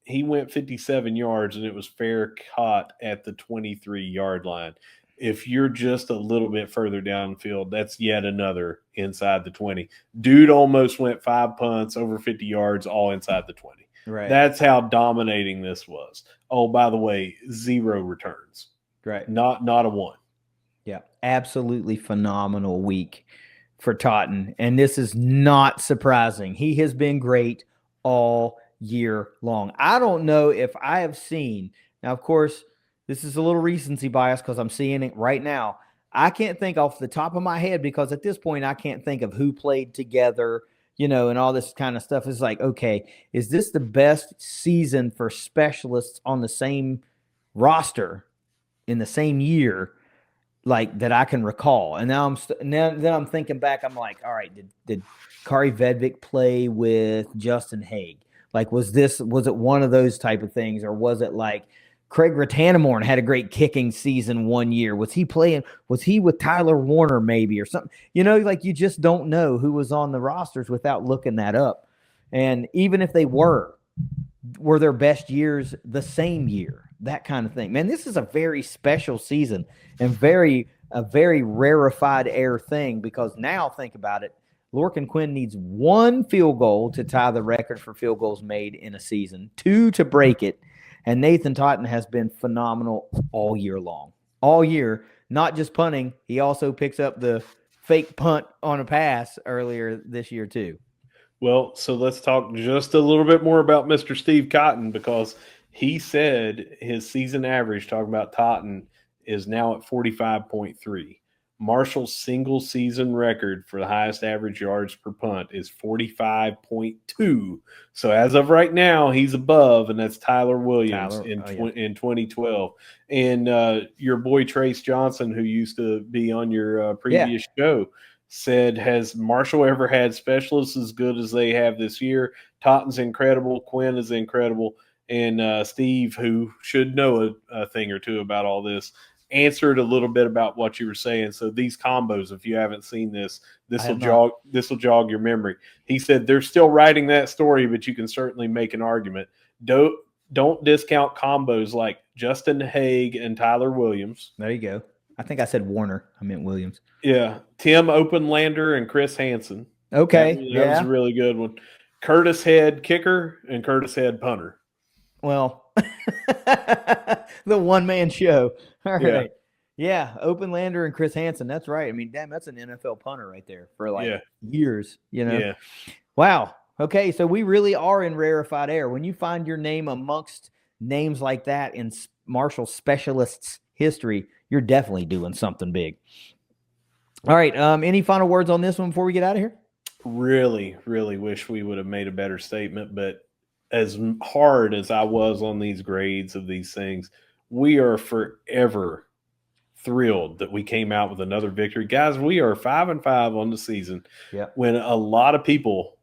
he went 57 yards and it was fair caught at the 23-yard line. If you're just a little bit further downfield, that's yet another inside the 20. Dude almost went 5 punts over 50 yards, all inside the 20. Right. That's how dominating this was. Oh, by the way, 0 returns. Right. Not a 1. Yeah. Absolutely phenomenal week for Totten. And this is not surprising. He has been great all year long. I don't know if I have seen, now, of course, this is a little recency bias because I'm seeing it right now. I can't think off the top of my head because at this point, I can't think of who played together, and all this kind of stuff. It's like, okay, is this the best season for specialists on the same roster in the same year, like that I can recall? And now then I'm thinking back. I'm like, all right, did Kari Vedvik play with Justin Haig? Like, was it one of those type of things, or was it like Craig Ratanamorn had a great kicking season one year? Was he with Tyler Warner maybe or something? Like you just don't know who was on the rosters without looking that up. And even if they were their best years the same year, that kind of thing. Man, this is a very special season and a very rarefied air thing, because now think about it. Lorcan Quinn needs 1 field goal to tie the record for field goals made in a season, 2 to break it. And Nathan Totten has been phenomenal all year long. All year, not just punting. He also picks up the fake punt on a pass earlier this year too. Well, so let's talk just a little bit more about Mr. Steve Cotton, because he said his season average, talking about Totten, is now at 45.3. Marshall's single season record for the highest average yards per punt is 45.2. So as of right now, he's above, and that's Tyler Williams in 2012. And your boy Trace Johnson, who used to be on your previous show, said, has Marshall ever had specialists as good as they have this year? Totten's incredible. Quinn is incredible. And Steve, who should know a thing or two about all this, answered a little bit about what you were saying. So these combos, if you haven't seen this will jog your memory. He said they're still writing that story, but you can certainly make an argument. Don't discount combos like Justin Haig and Tyler Williams. There you go. I think I said Warner. I meant Williams. Yeah. Tim Openlander and Chris Hansen. Okay. That was a really good one. Curtis Head kicker and Curtis Head punter. Well, the one-man show. All right. Yeah, Openlander and Chris Hansen. That's right. I mean, damn, that's an NFL punter right there for years, Yeah. Wow. Okay, so we really are in rarefied air. When you find your name amongst names like that in Marshall specialists' history, you're definitely doing something big. All right. Any final words on this one before we get out of here? Really, really wish we would have made a better statement, but as hard as I was on these grades of these things, we are forever thrilled that we came out with another victory. Guys, we are 5-5 on the season. Yeah. When a lot of people,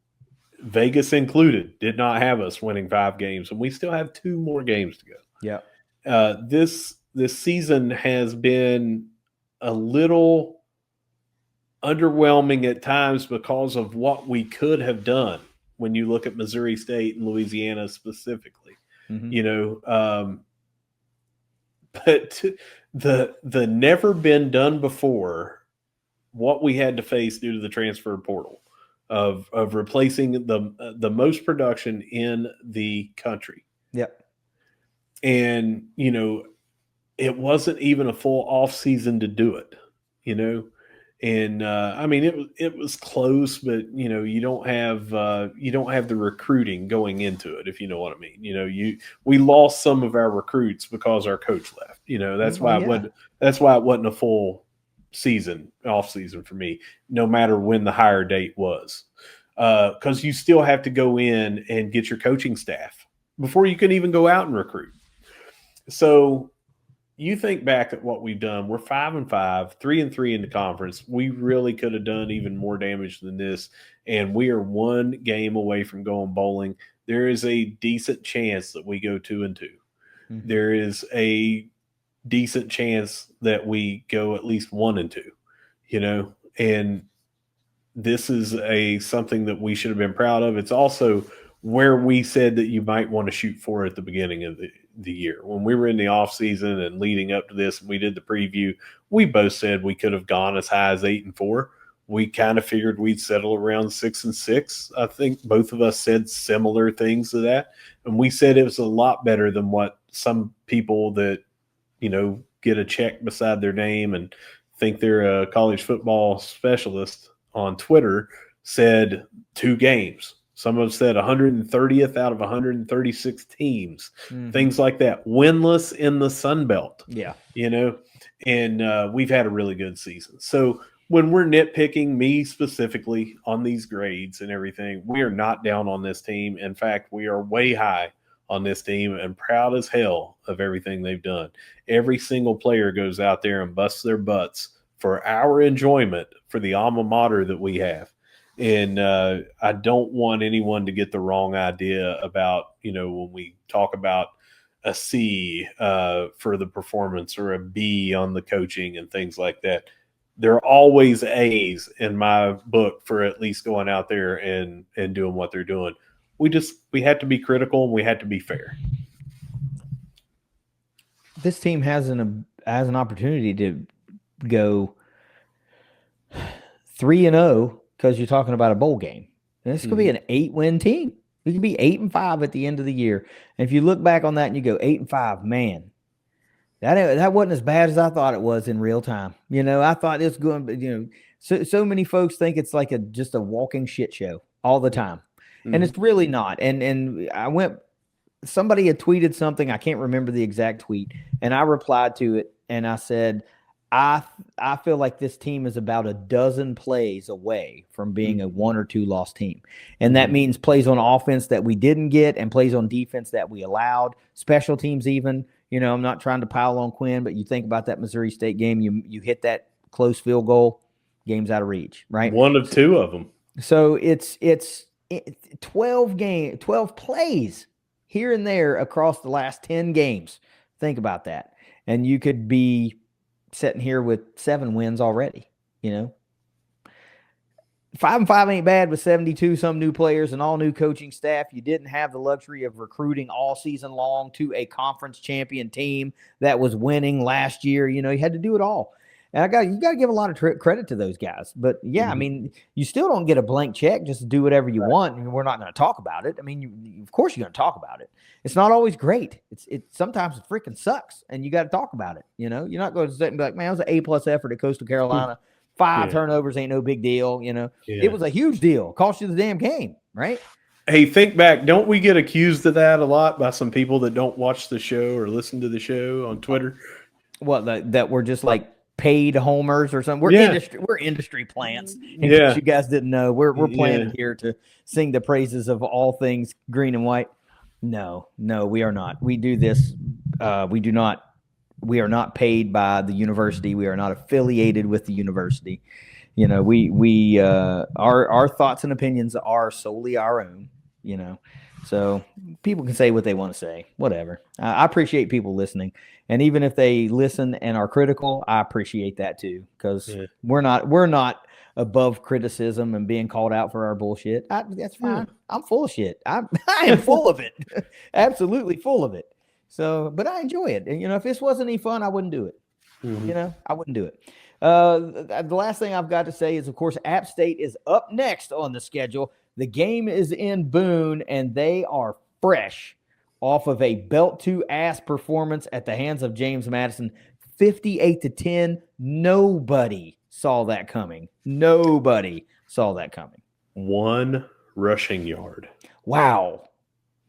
Vegas included, did not have us winning 5 games, and we still have 2 more games to go. Yeah. This season has been a little underwhelming at times because of what we could have done. When you look at Missouri State and Louisiana specifically, but the never been done before, what we had to face due to the transfer portal of replacing the most production in the country. Yep. And, it wasn't even a full off season to do it, And I mean, it was close, but you don't have the recruiting going into it, if you know what I mean. We lost some of our recruits because our coach left. That's why it wasn't a full off season for me, no matter when the hire date was, because you still have to go in and get your coaching staff before you can even go out and recruit. So you think back at what we've done. We're 5-5, 3-3 in the conference. We really could have done even more damage than this, and we are one game away from going bowling. There is a decent chance that we go 2-2. Mm-hmm. There is a decent chance that we go at least 1-2, and this is something that we should have been proud of. It's also where we said that you might want to shoot for at the beginning of the year. When we were in the off season and leading up to this, and we did the preview, we both said we could have gone as high as 8-4. We kind of figured we'd settle around 6-6. I think both of us said similar things to that. And we said it was a lot better than what some people that, get a check beside their name and think they're a college football specialist on Twitter said 2 games. Some have said 130th out of 136 teams, things like that. Winless in the Sun Belt. Yeah. And we've had a really good season. So when we're nitpicking, me specifically, on these grades and everything, we are not down on this team. In fact, we are way high on this team and proud as hell of everything they've done. Every single player goes out there and busts their butts for our enjoyment, for the alma mater that we have. And I don't want anyone to get the wrong idea about, when we talk about a C for the performance or a B on the coaching and things like that. There are always A's in my book for at least going out there and doing what they're doing. We had to be critical and we had to be fair. This team has an opportunity to go 3-0 because you're talking about a bowl game. And this could be an 8-win team. We could be 8-5 at the end of the year. And if you look back on that and you go 8-5, man, that wasn't as bad as I thought it was in real time. I thought it was going, so many folks think it's like just a walking shit show all the time. And it's really not. And somebody had tweeted something. I can't remember the exact tweet. And I replied to it and I said, I feel like this team is about a dozen plays away from being a 1 or 2 loss team. And that means plays on offense that we didn't get and plays on defense that we allowed, special teams even. I'm not trying to pile on Quinn, but you think about that Missouri State game, you hit that close field goal, game's out of reach, right? 1 of 2 of them. So it's 12 plays here and there across the last 10 games. Think about that. And you could be sitting here with 7 wins already, 5-5 ain't bad with 72 some new players and all new coaching staff. You didn't have the luxury of recruiting all season long to a conference champion team that was winning last year. You had to do it all. And you got to give a lot of credit to those guys. But yeah, I mean, you still don't get a blank check just to do whatever you want. And we're not going to talk about it. I mean, of course you're going to talk about it. It's not always great. Sometimes it freaking sucks, and you got to talk about it. You're not going to sit and be like, man, it was an A+ effort at Coastal Carolina. 5 turnovers ain't no big deal. It was a huge deal. Cost you the damn game, right? Hey, think back. Don't we get accused of that a lot by some people that don't watch the show or listen to the show on Twitter? What, that we're just like paid homers or something? We're industry plants. In case you guys didn't know, we're planted here to sing the praises of all things green and white. No, we are not. We do this. We are not paid by the university. We are not affiliated with the university. Our thoughts and opinions are solely our own, so people can say what they want to say, whatever. I appreciate people listening. And even if they listen and are critical, I appreciate that too. Cause we're not above criticism and being called out for our bullshit. That's fine. I'm full of shit. I am full of it. Absolutely full of it. So, but I enjoy it. And, if this wasn't any fun, I wouldn't do it. I wouldn't do it. The last thing I've got to say is, of course, App State is up next on the schedule. The game is in Boone, and they are fresh off of a belt-to-ass performance at the hands of James Madison, 58-10. Nobody saw that coming. 1 rushing yard. Wow.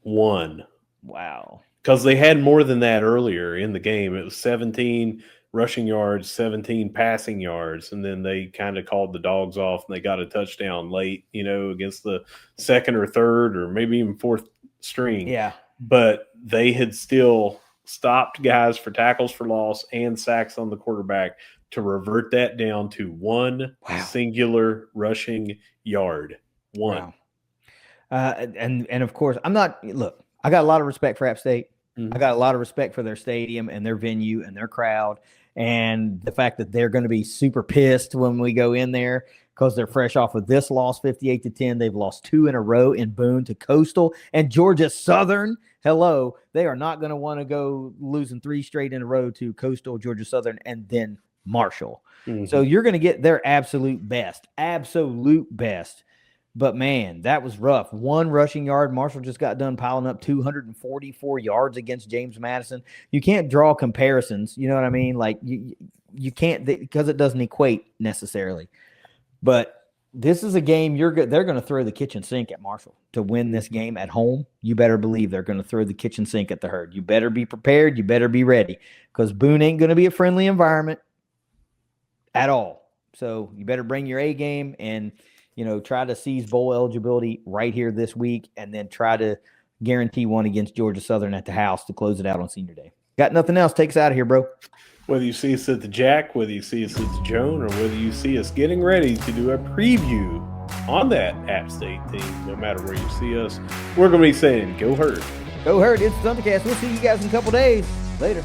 1. Wow. Because they had more than that earlier in the game. It was 17 rushing yards, 17 passing yards, and then they kind of called the dogs off and they got a touchdown late, against the second or third or maybe even fourth string. Yeah. But they had still stopped guys for tackles for loss and sacks on the quarterback to revert that down to one singular rushing yard. One. Wow. And of course, I got a lot of respect for App State. Mm-hmm. I got a lot of respect for their stadium and their venue and their crowd, and the fact that they're going to be super pissed when we go in there because they're fresh off of this loss, 58-10. They've lost 2 in a row in Boone to Coastal and Georgia Southern. Hello, they are not going to want to go losing 3 straight in a row to Coastal, Georgia Southern, and then Marshall. Mm-hmm. So you're going to get their absolute best. But, man, that was rough. 1 rushing yard. Marshall just got done piling up 244 yards against James Madison. You can't draw comparisons. You know what I mean? Like, you can't, because it doesn't equate necessarily. But this is a game they're going to throw the kitchen sink at Marshall to win this game at home. You better believe they're going to throw the kitchen sink at the Herd. You better be prepared. You better be ready because Boone ain't going to be a friendly environment at all. So you better bring your A game and – try to seize bowl eligibility right here this week and then try to guarantee one against Georgia Southern at the house to close it out on Senior Day. Got nothing else. Take us out of here, bro. Whether you see us at the Jack, whether you see us at the Joan, or whether you see us getting ready to do a preview on that App State team, no matter where you see us, we're going to be saying, go Herd. Go Herd. It's ThunderCast. We'll see you guys in a couple days. Later.